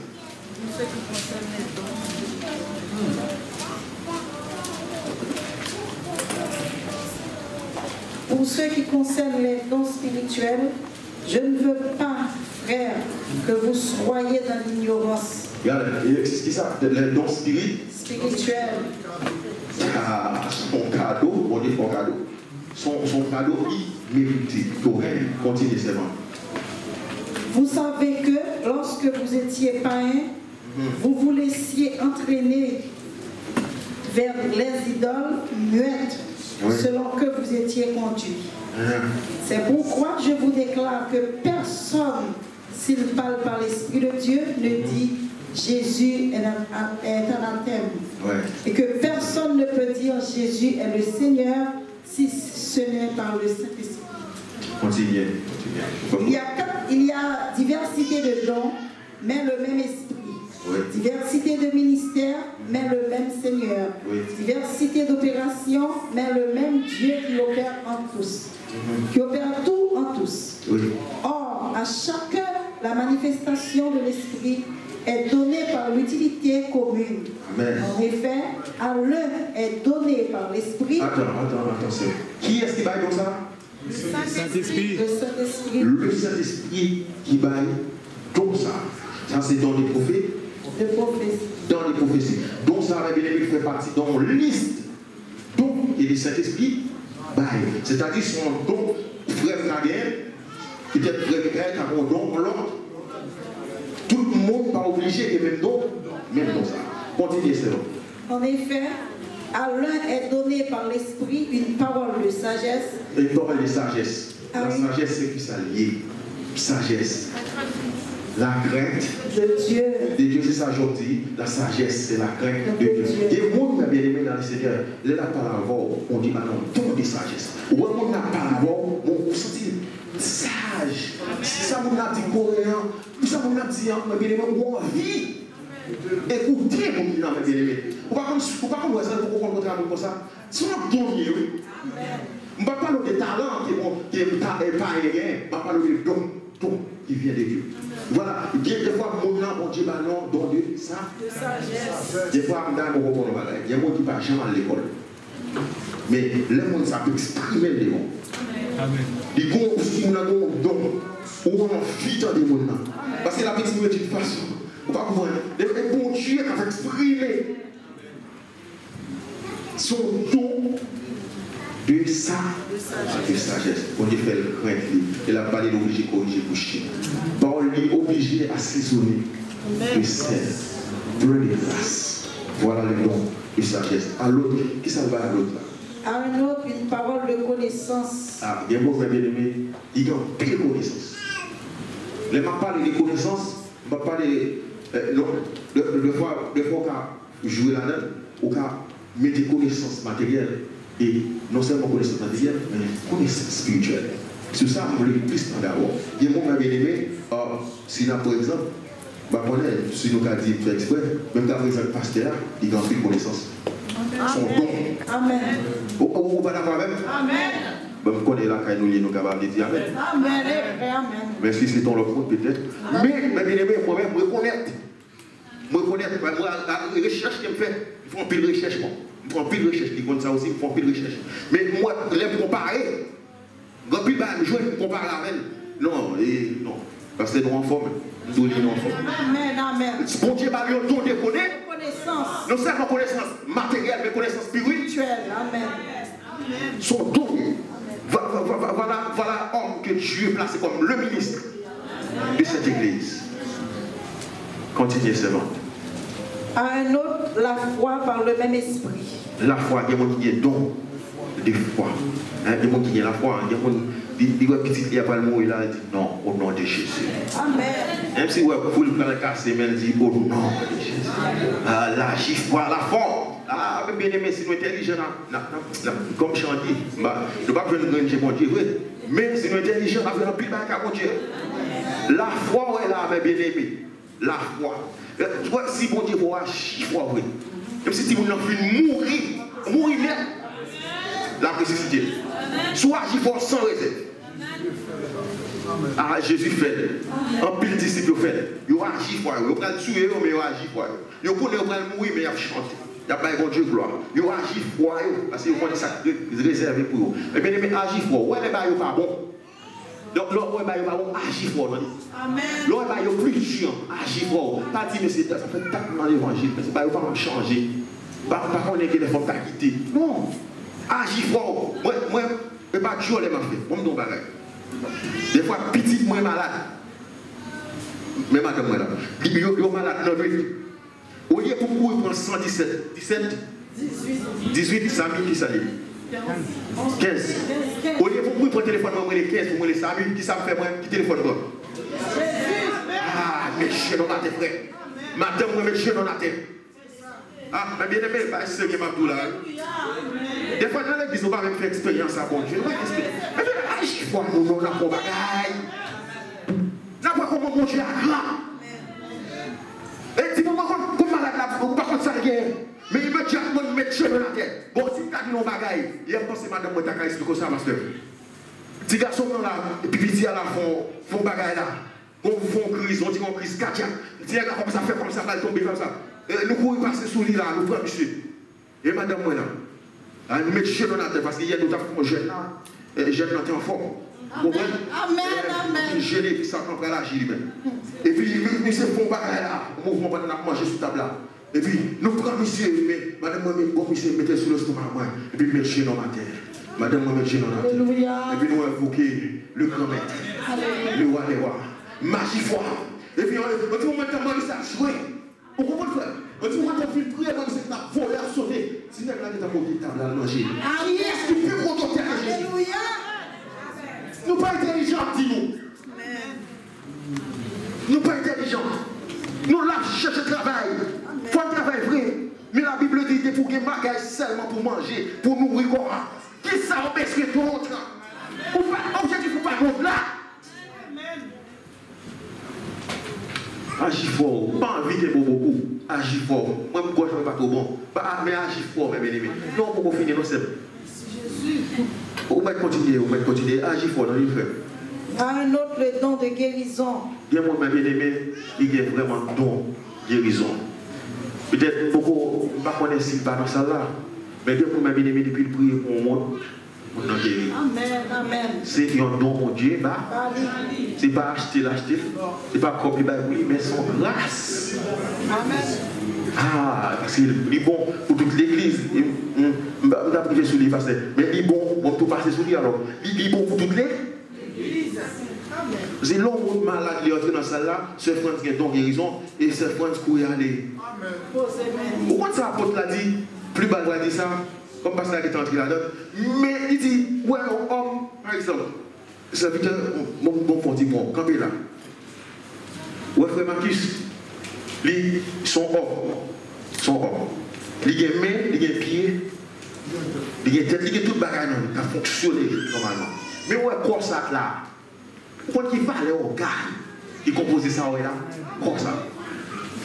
Pour ce qui concerne les dons spirituels, je ne veux pas, frère, que vous soyez dans l'ignorance. Regardez, c'est qui ça? Les dons spirituels. Ah, son cadeau, on dit son cadeau. Son cadeau immérité. Continue seulement. Vous savez que lorsque vous étiez païens, vous vous laissiez entraîner vers les idoles muettes, selon que vous étiez conduits. C'est pourquoi je vous déclare que personne, s'il parle par l'Esprit de Dieu, ne dit Jésus est anathème. Et que personne ne peut dire Jésus est le Seigneur si ce n'est par le Saint-Esprit. Continuez. Il y a diversité de dons, mais le même esprit. Diversité de ministères, mais le même Seigneur. Diversité d'opérations, mais le même Dieu qui opère en tous. Qui opère tout en tous. Or, à chacun, la manifestation de l'esprit est donnée par l'utilité commune. En effet, à l'un est donné par l'esprit. Attention. Qui est-ce qui baille comme ça? Le Saint-Esprit. Le Saint-Esprit qui baille comme ça. Ça, c'est dans les prophètes. Dans les prophéties. Donc, ça va bien fait partie dans la liste. Donc, il y a le Saint-Esprit baille. C'est-à-dire son don, frère Naguer, peut-être frère Grec, a un don, l'autre. Tout le monde n'est pas obligé et même don ça. Continuez, c'est bon. En effet, à l'un est donné par l'Esprit une parole de sagesse. Une parole de sagesse. La sagesse, c'est qui ça lié? Sagesse. La crainte de Dieu. C'est ça aujourd'hui. La sagesse, c'est la crainte de Dieu. Il y a des gens qui ont bien aimé dans le Seigneur. Là, la parole, on dit maintenant, don de sagesse. Ou on a parole, on se dit sage. Si ça vous a dit coréen, si ça vous a dit, bien aimé, on a envie. Écoutez, mon bien aimé. Ou pas comme ça, pour rencontrer un comme ça. Si on a don, oui. On ne va pas parler de talent qui est pas aérien. On va parler de don qui vient de Dieu. Voilà, des fois, mon nom, on dit, bah non, don de ça. De sagesse. Des fois, on a un bon il y a des gens qui ne partent jamais à l'école. Mais le monde, ça peut exprimer les mots. Amen. Ils vont aussi, on a un don, ou on vit dans des mondes. Parce que la petite de toute façon, on va comprendre. Le bon Dieu a exprimé son don de sagesse. On dit faire le crainte. Il a parlé d'obligé corriger boucher. Parole obligé à assaisonner de sel, plein de grâce. Voilà le don de sagesse. À l'autre, qui ça va à l'autre là? À un autre, une parole de connaissance. Ah, bien beau, bien aimé, il y a pile de connaissance. Les m'a parlé de connaissance, m'a parlé de fois qu'on jouer là-dedans, ou qu'on met des connaissances matérielles. Et non seulement connaissance matérielle, mais connaissance spirituelle. Sur ça, on voulait plus d'abord. Il y a un moment bien aimé, si là, par exemple, si nous avons dit faire exprès, même quand vous êtes pasteur, il y a une connaissance. Son don. Amen. On va d'accord avec? Amen. Je connais là quand nous sommes capables de dire Amen. Amen. Mais si c'est dans le fond, peut-être. Mais, bien aimé, moi-même, je reconnaître. Moi, la recherche que je fais, il faut un peu de recherche. Il faut un peu de recherche, qui compte ça aussi, il faut un peu de recherche. Mais moi, les comparer, quand je joue pour comparer avec non, parce que nous en forme, nous en forme. Amen. Bon Dieu, par exemple, on déconne. Connaissance. Non seulement connaissance matérielle, mais connaissance spirituelle. Amen. Son don. Voilà homme que Dieu a placé comme le ministre de cette église. Continuez seulement. À un autre, la foi par le même esprit. La foi, il y a des gens qui ont don de foi. Il y a des gens qui ont la foi. Il y a des gens qui n'ont pas le mot, il a dit non, au nom de Jésus. Amen. Même si vous pouvez le casser, mais il dit au nom de Jésus. La foi, la foi. Ah, bien aimé, si nous sommes intelligents, comme je dis, nous ne pouvons pas faire une grande Dieu, mais si nous sommes intelligents, nous avons un pile à mon Dieu. La foi, est là, bien aimé. La foi. Tu vois, si bon Dieu va agir, foi, oui. Même si tu as mourir net, la nécessité. Soit agir fort sans réserve. Ah, Jésus fait. Un pile disciple fait. Il a agi fort. Il a tué, mais il a agi fort. Il a mourir, mais il a chanté. Il a pas bon Dieu gloire. Il a agi fort parce qu'il a ça réservé pour eux. Mais bien aimé, agir fort. Ouais, mais il pas bon. Donc, l'homme, il va agir fort. Amen. L'homme, il va plus chiant, agir fort. Pas dire, mais ça fait tellement l'évangile. Mais c'est pas, il va changer. Pas qu'on ait que les femmes t'a quitté. Non. Agir fort. Moi, je ne pas toujours les marcher. Moi, je me bagaille. Des fois, petit, moi, malade. Mais madame, moi, là. Je suis malade dans le nuit. Au lieu pour courir prendre 117, 18, 100 000 qui s'allie. 15. Au lieu pour courir prendre le téléphone, moi, les 15, pour moi, les 100 000 qui ça me fait, moi, qui téléphone, moi. Ah, mes chiens dans la tête, frère. Madame, moi, mes chiens dans la tête. Ah, mais bien aimé, pas sérieux, Mabdou là. Des fois, dans l'église, on va même faire expérience à bon Dieu. Mais agis fort, nous, on n'a pas de bagaille. N'a pas comment mon Dieu a grand. Et si vous me malade là, vous ne pouvez pas ça rien. Mais il me dit à moi de mettre cheveux dans la tête. Bon, si vous avez nos bagailles, il y a pensé, madame, moi, tu as expliqué ça, pasteur. Petit garçon là, et puis petit à la font bagaille là. On font crise, on dit qu'on crise cardiaque. Petit gars comme ça, fait comme ça, va tomber comme ça. Nous courons passer sous l'île là, nous prenons monsieur. Et madame, moi là, nous mettons cheveux dans la tête parce qu'il y a d'autres jeune là, jeune là, t'es en forme. Amen, amen. Je l'ai, ça prend la gile. Et puis, nous se font bagaille là, on mouvement pendant qu'on manger sur table là. Et puis, nous prenons monsieur, mais madame, moi, bon monsieur, mettez sur le stomac, moi, et puis mettez chez dans la terre. Madame, moi, mettez dans la terre. Et puis, nous invoquer le grand maître, le roi des rois, magie foi. Et puis, on dit, on met un mari, ça jouer. On comprend le frère. On dit, on va faire une prière, c'est que la volée à sauter. Si nous avons la table à manger. Est-ce qu'il peut contenter à Jésus? Nous ne sommes pas intelligents, dis-nous. Nous ne sommes pas intelligents. Nous là cherchons le travail. Il faut un travail vrai. Mais la Bible dit qu'il faut qu'il y ait un bagage seulement pour manger, pour nourrir quoi. Qui ça empêche que d'autres? Objectif, il ne faut pas d'autres là. Agis fort. Pas envie de beaucoup. Agis fort. Moi, je ne suis pas trop bon. Mais agis fort, mes bien-aimés. Non, pour finir, non, c'est. On va continuer. Agis fort dans le frère. Un autre don de guérison. Il y a mon bien-aimé, il y a vraiment un don de guérison. Peut-être beaucoup ne connaissent pas dans ça là. Mais Dieu pour mes bien-aimés depuis le prier pour le monde, on a guéri. Amen, amen. C'est un don mon Dieu, c'est pas acheter, c'est pas copier, oui, mais son grâce. Amen. Ah, parce qu'il est bon pour toute l'église. Je ne vais pas priver sur lui, mais il est bon pour tout passer sur lui alors. Il est bon pour toute l'église. C'est l'homme malade qui est entré dans celle là, ce France qui a don guérison, et ce France qui est allé. Pourquoi ça apôtre l'a dit, plus bas l'a dit ça, comme pasteur qui est entré là-dedans, mais il dit, ouais, homme, par exemple, c'est Victor, mon fond dit, bon, campé là. Ouais, frère Marcus, ils sont hommes. Ils ont main, ils ont pied, ils ont tête, ils ont tout le bagage, ça fonctionne normalement. Mais ouais, comme ça là, quand il va aller au gars, il compose ça là, comme ça.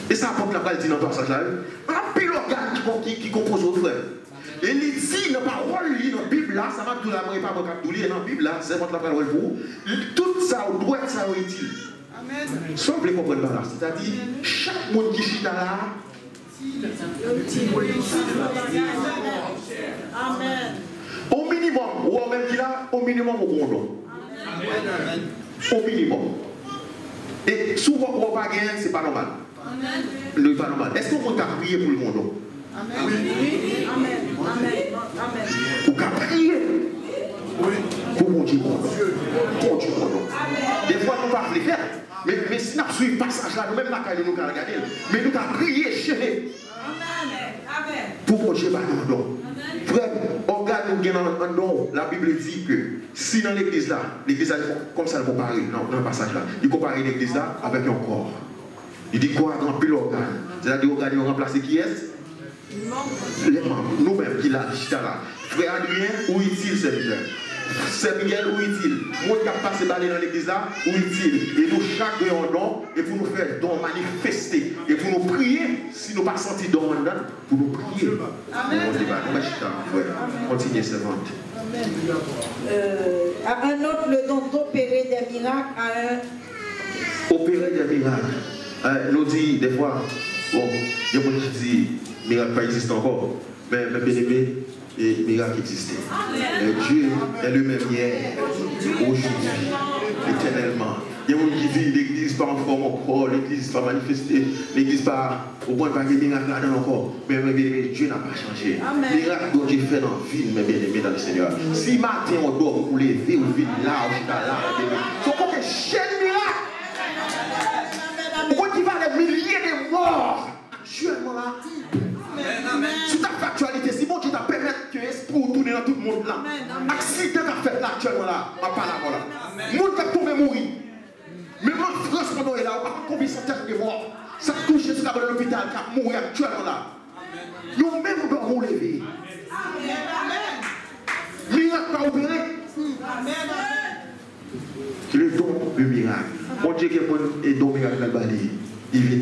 Et ça apporte la balle dit dans le passage là. Un pile organe qui compose au frère. Et il dit dans la parole, dans la Bible là, ça va tout la main, pas dans la Bible là, c'est votre la parole pour vous. Tout ça doit être ça utile. Amen. Sans vous comprendre là, c'est-à-dire, chaque monde qui chita là, Amen. au minimum, ou même qui là, au minimum au bon. Amen. Au minimum. Et souvent, on va gagner, c'est pas normal. Le pas normal. Est-ce qu'on peut prier pour le monde? Amen. Oui. Amen. Amen. Ou qu'à prier pour mon Dieu. Des fois, nous ne pouvons pas le faire. Mais si nous suivons le passage là, nous-mêmes, nous pouvons regarder. Mais nous pouvons prier chez pour mon Dieu, non. Frère, regarde nous un don. La Bible dit que si dans l'église là, comme ça, elle compare dans le passage là, il compare l'église là avec un corps. Il dit quoi? Un pile organe. C'est-à-dire organe, il remplace qui est? Les membres, nous-mêmes qui l'a dit là. Frère Adrien, où est-il, serviteur? C'est Miguel, où est-il? Moi qui a passé balai dans l'église là, où est-il? Et nous, chaque un don, et pour nous faire don manifester, et pour nous prier, si nous pas senti don dedans, pour nous prier. Amen. Continuez, servante. À un autre, le don d'opérer des miracles, à un. Opérer des miracles. Nous dit des fois, bon, il y a des gens qui disent, miracle pas existe encore, mais bien aimé, et miracle existait. Dieu est le même hier, aujourd'hui, éternellement. Il y a des gens qui disent l'église pas en forme encore, l'église pas manifestée, l'église pas au point de pas de miracle là-dedans encore. Mais bien aimé, Dieu n'a pas changé. Miracle que Dieu fait dans la vie, mais bien aimé dans le Seigneur. Si matin on dort, vous levez, vous vivez là, vous êtes là, c'est encore une chaîne miracle. Pourquoi tu vas les milliers de morts actuellement là? Sous ta factualité, si bon Dieu t'a permis que l'esprit tourne dans tout le monde là, accident qu'a fait là actuellement là, on va pas là voilà. Le monde qui a tombé mourir. Même en France, pendant qu'il est là, on a combien de centaines de morts. Ça touche jusqu'à l'hôpital qui a mouru actuellement là. Nous-mêmes, nous devons lever. Miracle pas opéré. Le don de miracle. Mon Dieu qui est don miracle dans le balai, il vient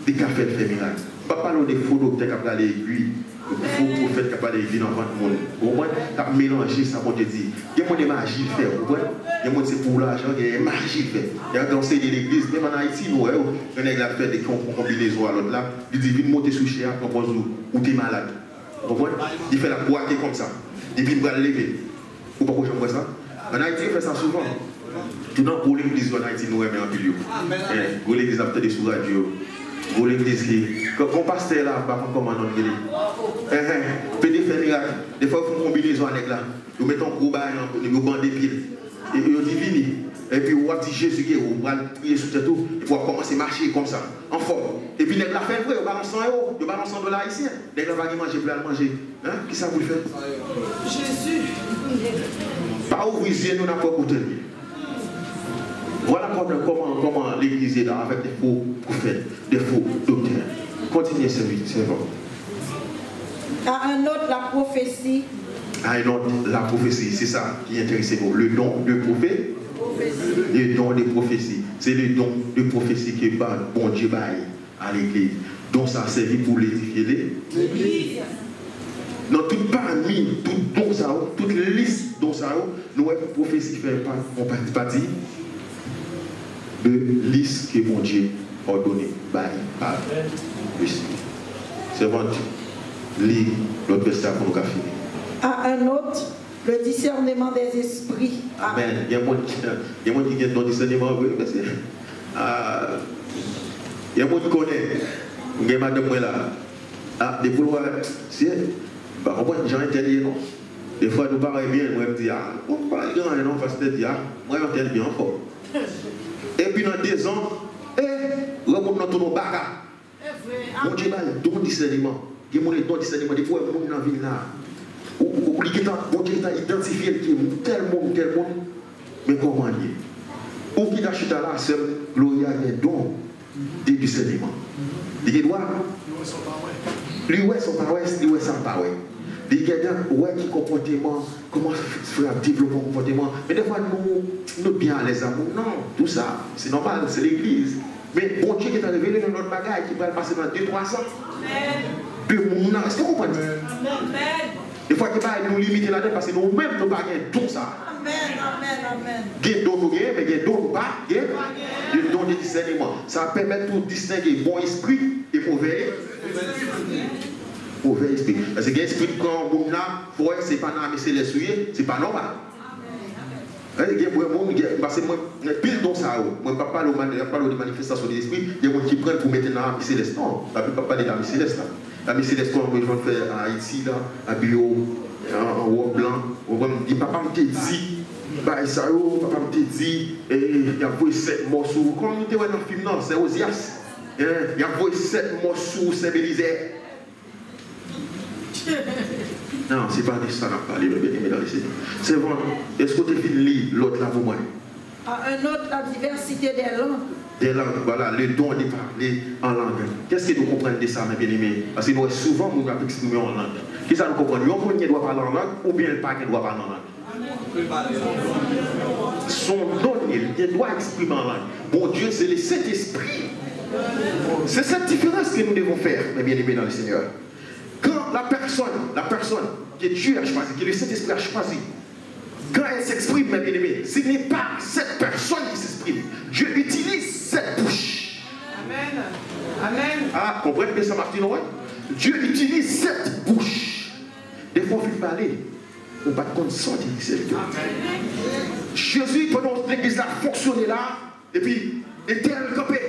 des cafés de faire miracle. Pas parler des faux docteurs qui ont parlé aiguille, des faux prophètes qui ont parlé aiguille dans le monde. Au moins, tu as mélangé ça, mon Dieu dit. Il y a des magies de faire, vous voyez? Il y a des c'est pour l'argent, il y a des magies de faire. Il y a des conseils de l'église, même en Haïti, nous, on a fait des combinaisons à l'autre là. Il dit, viens monter sous chez toi, ou tu es malade. Vous voyez? Il fait la boîte comme ça. Et puis il va le lever. Ou pas que j'en vois ça? En Haïti, il fait ça souvent. Tout dans pour l'église en Haïti, nous aimons un peu. Pour l'église, peut-être des sous-radios. Pour l'église qui, quand on passe là, par contre, comment on dit, peut faire miracle. Des fois, il faut une combinaison avec là. Nous mettons un gros bail, nous bandons des pieds. Et nous divine. Et puis, on va dire Jésus qui est, on va prier sur tout. Il faut commencer à marcher comme ça, en forme. Et puis, les la fait vrai, on balance 100 €, on balance 100 $ ici. Les gens vont manger, pour aller manger. Hein? Qui ça vous fait? Jésus. Pas ouvrir les yeux, nous n'avons pas écouté. Voilà comment l'église est là avec des faux prophètes, des faux docteurs. Continuez, c'est bon. À un autre, la prophétie. À un autre, la prophétie, c'est ça qui intéresse nous. Le don de prophète, le don de prophétie. C'est le don de prophétie que bon Dieu baille à l'église. Donc ça a servi pour l'édifier l'église. Dans toute parmi, tout don ça, toute liste dont ça, nous avons prophétie fait partie de liste que mon Dieu a donné par Christ. C'est bon, lis l'autre verset pour nous finir. À un autre, le discernement des esprits. Amen. Il y a un monde qui a dans le discernement, oui, parce que il y a un monde qui connaît. Il y a madame là. Des vouloirs, c'est on voit des gens intelligents, non? Des fois, nous parlons bien, moi je dis, on parle bien, non, parce que moi je suis bien fort. Et puis dans 2 ans, remonte dans ton baga. Mon Dieu, don discernement. Il y a mon don discernement. Des fois, il y a dans la ville là. Mon Dieu a identifié tel monde. Mais comment dire? Ou qui t'achète là, c'est Gloria, il y a don de discernement. Il doit. Lui, ouais, son pas ouais, lui, ouais, sans pas ouais. Il y a des comportement, comment faire développer un comportement. Mais des fois, nous bien à l'aise amour. Non, tout ça, c'est normal, c'est l'église. Mais bon Dieu qui t'a révélé dans notre bagage qui va passer dans 2-3 ans. De mon âge, est-ce que vous comprenez? Des fois, il va nous limiter là-dedans parce que nous-mêmes, nous ne pas tout ça. Amen. Il y a don nous gagnons, mais il y a don nous pas. Il y a don de discernement. Ça permet de distinguer bon esprit et mauvais esprit. Parce que l'esprit quand on a, c'est pas dans céleste, c'est pas normal. Parce que moi, pile dans ça, moi, je ne parle pas de manifestation de l'esprit, il y a des gens qui prennent pour mettre dans l'âme céleste. Non, je ne peux pas parler de l'âme céleste. L'âme céleste, comme je vais faire à Haïti, à Bio, en haut blanc, il papa me dit, papa me dit, il y a 7 morceaux. Comme nous étions dans le film, c'est Osias. Il y a 7 morceaux, c'est Bélisée. Non, c'est pas de ça qu'on a parlé, mais dans les Seigneur. C'est bon. Est-ce que tu as fini l'autre là pour moi? À un autre, la diversité des langues. des langues, voilà, le don de parler en langue. Qu'est-ce que nous comprenons de ça, mes bien-aimés? Parce que nous, souvent, nous avons exprimé en langue. Qu'est-ce que nous comprenons? Il doit parler en langue ou bien le pas qui doit parler en langue. Son don, il doit exprimer en langue. Bon Dieu, c'est le Saint-Esprit. C'est cette différence que nous devons faire, mes bien-aimés dans le Seigneur. Quand la personne que Dieu a choisi, que le Saint-Esprit a choisi, quand elle s'exprime, mes bien-aimés, ce n'est pas cette personne qui s'exprime. Dieu utilise cette bouche. Amen. Amen. Ah, comprenez bien ça, Martin, ouais? Dieu utilise cette bouche. Des fois, il faut parler. On ne va pas sortir de Jésus, pendant que l'église a fonctionné là, et puis, était campé.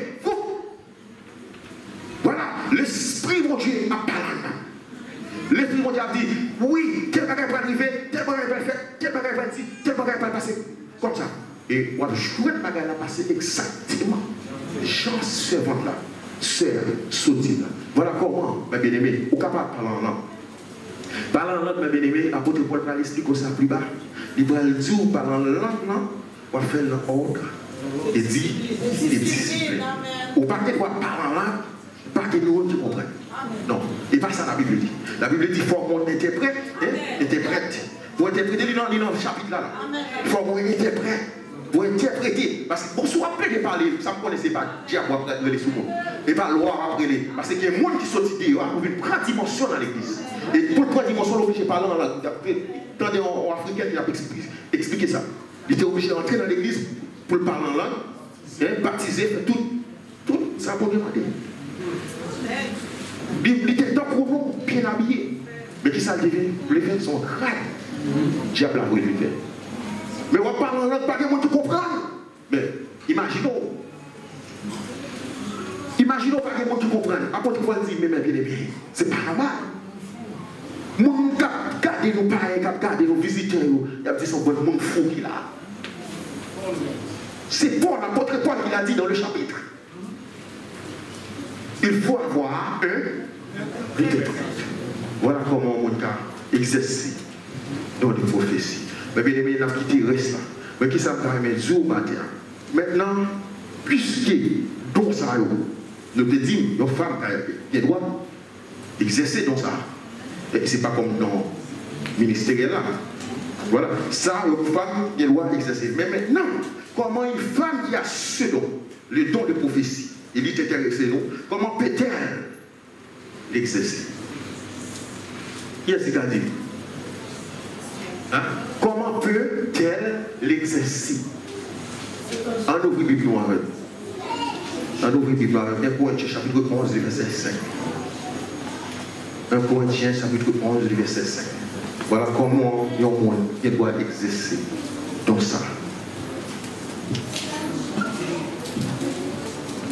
Voilà, l'Esprit de Dieu a parlé. L'Esprit de Dieu a dit, oui, tel bagage va arriver, tel bagage va faire, tel bagage va dire, tel bagage va passer. Comme ça. Et on a joué le bagage va passer exactement. Jean servant là, sœur, sauté là. Voilà comment, mes bien-aimés, on est capable de parler en langue. Parler en langue, mes bien-aimés, l'apôtre Paul va l'expliquer ça plus bas. Il va le dire, parler en langue, on va faire l'ordre et dire, et discipline. Ou pas qu'il doit parler en langue, pas que nous qui comprennent. Non, et pas ça la Bible dit. La Bible dit qu'il faut qu'on interprète, interprète. Pour interpréter, il y a un chapitre là. Il faut qu'on interprète. Pour interpréter. Parce que bon, soit après de parler, ça ne connaissait pas. Diable va prendre les sous-mots. Et pas loi après les. Parce qu'il y a des gens qui sont idées, pour une grande dimension dans l'église. Et pour une grande dimension, on est obligé de parler en langue. Attendez, en africain, il a expliqué ça. Il était obligé d'entrer dans l'église pour parler en langue, baptiser, faire tout ça pour demander. Il était temps pour nous, bien habillé. Mais qui ça devient? Les gens sont crades. Diable a voulu le faire. Mais on parle en langue, pas de monde qui comprend. Mais imaginons. Imaginons pas de monde qui comprend. Après, il faut dire, mais bien, c'est pas normal. Mon garder nos parents, garder nos visiteurs, il y a des gens qui sont fous qui là. C'est Paul, l'apôtre Paul qui l'a dit dans le chapitre. Il faut avoir un interprète. Voilà comment on a exercé dans les prophéties. Mais bien aimé, il a quitté reste là. Mais qui ça va mettre jour matin. Maintenant, puisque dans ça, nous te disons, nos femmes qui doivent exercer dans ça. Et ce n'est pas comme dans le ministère là. Voilà, ça, une femme qui doit exercer. Mais maintenant, comment une femme qui a ce don, le don de prophétie, il est intéressé, nous, comment peut-elle l'exercer? Qui est-ce qui a dit? Hein? Comment peut-elle l'exercer? En ouvre Bible avec. En ouvre Bible avec. 1 Corinthiens chapitre 11, verset 5. 1 Corinthiens chapitre 11, verset 5. Voilà comment il y a un monde qui doit exercer dans ça.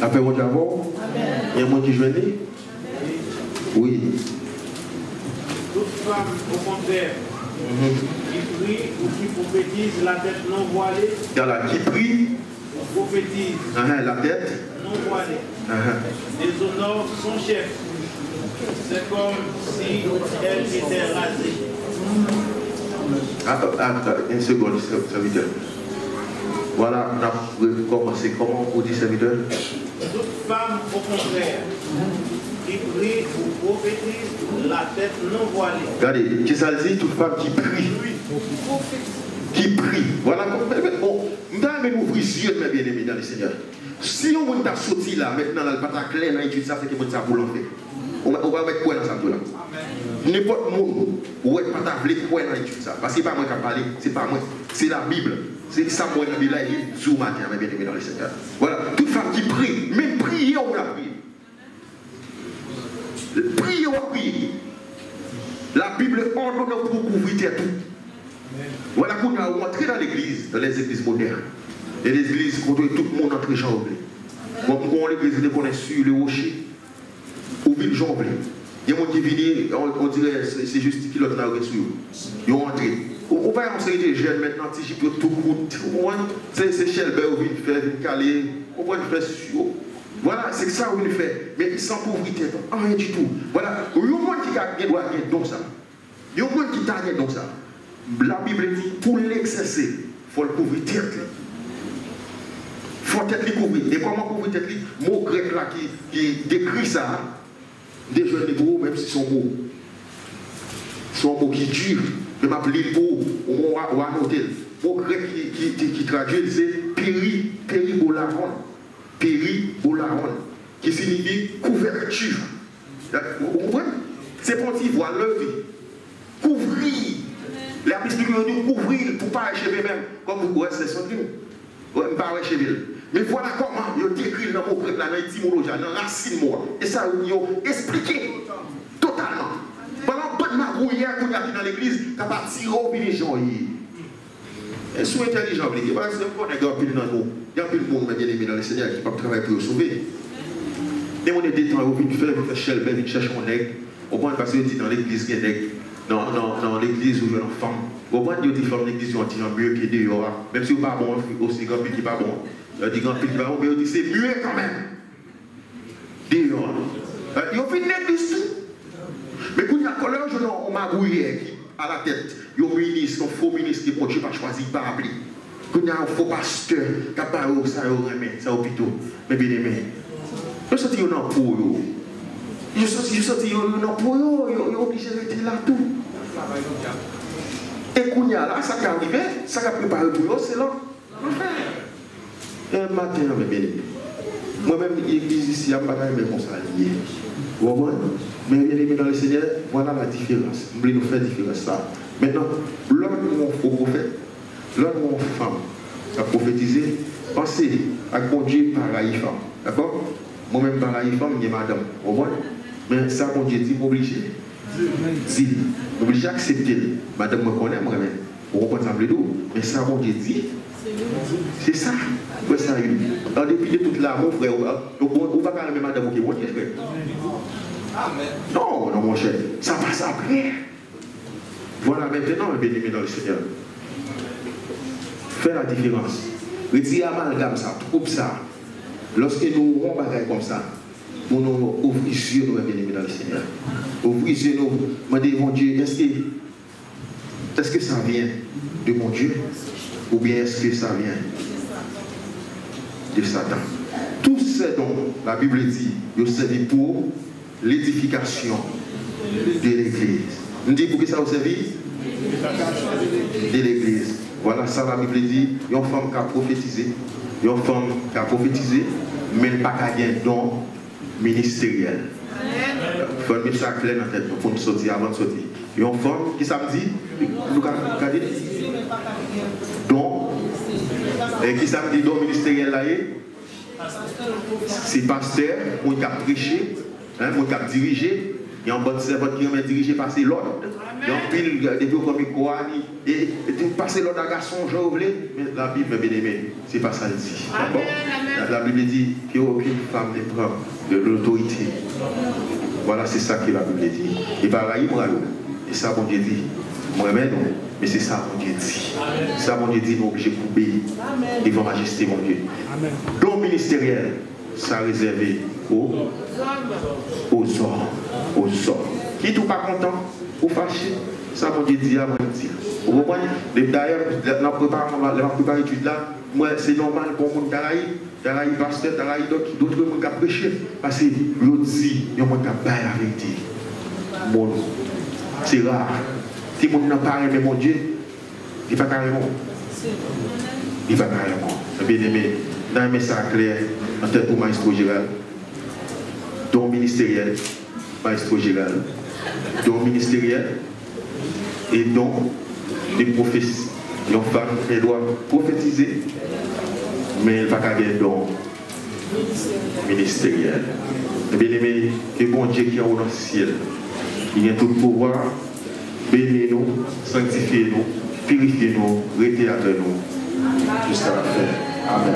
Après mon d'abord, il y a un monde qui joue. Oui. Toute femme, au contraire, qui prie ou qui prophétise la tête non voilée. Voilà, qui prie ou prophétise la tête non voilée. Déshonore son chef. C'est comme si elle était rasée. Attends, une seconde, serviteur. Voilà, on a commencé. Comment on dit serviteur? Toute femme, au contraire, qui prie ou prophétise la tête non voilée. Regardez, qui ça dit? Toute femme qui prie. Qui prie. Voilà, bon, nous avons ouvert les yeux, mes bien-aimés dans le Seigneur. Si on a sorti là, maintenant, dans le bataille clair, dans l'étude, ça, c'est que ça pour l'enfer. On va mettre quoi dans ça là? N'importe monde, ou est pas t'appeler quoi dans l'étude ça? Parce que c'est pas moi qui parle, c'est pas moi, c'est la Bible. C'est ça, moi, la Bible, il dit, matin, mes bien-aimés dans le Seigneur. Voilà, toute femme qui prie, même prier, on la prie. Prier, on prie. La Bible ordonne pour couvrir tout. Voilà qu'on a rentré dans l'église, dans les églises modernes. Et les églises, quand tout le monde entre janvier. Quand l'église est sur le rocher, ou ville janvier. Il y a des gens qui viennent, on dirait c'est juste qui l'autre là dessus. Ils ont entré. On va enseigner des jeunes maintenant, si j'ai tout le monde. C'est Shelbert qui vient faire une calée, on va faire sur. Voilà, c'est ça qu'on fait. Mais sans pauvreté, rien du tout. Voilà, il y a un monde qui a gagné dans ça. Il y a un monde qui a gagné dans ça. La Bible dit, pour l'exercer, il faut le couvrir tête. Il faut être couvrir. Et comment couvrir tête? Le mot grec là qui décrit ça, des jeunes négros, même si son mot qui dure, je m'appelle pour ou anoter. Le mot grec qui traduit, c'est péribolaron. Péribolaron, qui signifie couverture. Vous comprenez? C'est pour dire, voilà, lever, couvrir. La explique nous couvrir pour ne pas achever même, comme vous voyez, c'est son livre. Ne pas achever. Mais voilà comment il décrit dans le mot grec, dans l'étymologie, dans la racine mot. Et ça, il a expliqué totalement. Pendant que ma hier qu'on a dans l'église, tu as parti au les gens. Ils sont intelligents, parce que on est grand pile dans nous. Il y a plus de monde bien aimé dans le Seigneur qui peut travailler pour le sauver. Et on est des temps où on fait chercher on cherche mon nègre. On prend parce que dit dans l'église qu'il y a nègre. Dans l'église où il y a une femme. On prend des femmes dans l'église où on dit mieux que dehors. Même si on n'est pas bon, aussi grand pile qui n'est pas bon. On dit grand pile qui n'est pas bon, mais on dit c'est mieux quand même. Dehors. Il y a une l'église tout. Mais quand il y a un collège, on m'a gouillé à la tête. Il y a un ministre, un faux ministre qui ne pas choisir, pas appeler. Quand il y a un faux pasteur qui n'a pas ça au hôpital. Mais bien aimé. Je sens qu'il y a un pour eux. Je sens qu'il y a un pour eux. Ils sont obligés de rester là tout. Et quand il y a là, ça qui arrive, ça qui a préparé pour eux, c'est là. Un matin, mais bien aimé. Moi-même, l'église ici, il n'y a pas de même ça lié. Vous voyez? Mais bien aimé dans le Seigneur, voilà la différence. Nous voulons nous faire différence ça. Maintenant, l'homme mon faux prophète, l'homme mon femme, a prophétisé, pensez à bon Dieu par la femme. D'accord? Moi-même par la femme, il y a madame. Vous voyez? Mais ça, bon Dieu dit, obligé. Dit. Obligé d'accepter. Madame me connaît, moi-même. Vous comprenez ça, mais ça, bon Dieu dit. C'est ça. Ouais, ça y est. En dépit de toute l'amour, frère, on va quand même madame qui est mon Dieu, frère. Non, non, mon cher. Ça passe après. Voilà, maintenant, bien aimé dans le Seigneur. Fais la différence. Retire amalgame ça, coupe ça. Lorsque nous avons bagaille comme ça, pour nous ouvrir les yeux, nous bien aimé dans le Seigneur. Ouvrir les yeux, nous demander, mon Dieu, est-ce que ça vient de mon Dieu? Ou bien est-ce que ça vient de Satan? Tout ce dont la Bible dit, il servi pour l'édification de l'Église. On dit pour que ça vous servi? De l'Église. Voilà ça la Bible dit. Il y a une femme qui a prophétisé. Il y a une femme qui a prophétisé, mais pas qu'à un don ministériel. Il faut mettre ça clair dans la tête pour nous sortir avant de sortir. Il y a une femme qui samedi, nous avons dit don, et qui samedi don ministériel là, c'est pasteur, qui a prêché, qui a dirigé. Il y a un bon servant qui a dirigé passer l'ordre. Il y a un pile de vieux comme Koani. Et passer l'ordre à garçon, je voulais. Mais la Bible, bien aimé, c'est pas ça dit. La Bible dit qu'il n'y a aucune femme ne prend de l'autorité. Voilà, c'est ça que la Bible dit. Et pareil, et ça, mon Dieu dit. Moi-même, non. Mais c'est ça, mon Dieu dit. Ça, mon Dieu dit, nous obligés de couper devant majesté, mon Dieu. Don ministériel, ça réservé aux hommes. Qui tout pas content ou fâché, ça mon Dieu dit à moi dire. Vous comprenez? D'ailleurs, dans la préparation l'étude là, moi c'est normal pour mon Daraï pasteur, Daraï d'autres gens qui prêché. Parce que l'autre dit, il y a un qui a baillé la vérité. Bon, c'est rare. Si mon n'a pas aimé mon Dieu, il va carrément. Il va carrément. Bien aimé, dans un message clair, en tête pour Maestro Gérald, don ministériel, Maestro Gérald, don ministériel et don des prophéties. Une femme, elle doit prophétiser, mais elle ne va pas avoir un don ministériel. Bien aimé, que bon Dieu qui est dans le ciel, il a tout le pouvoir, bénir-nous, sanctifier-nous, purifier-nous, rester avec nous jusqu'à la fin. Amen.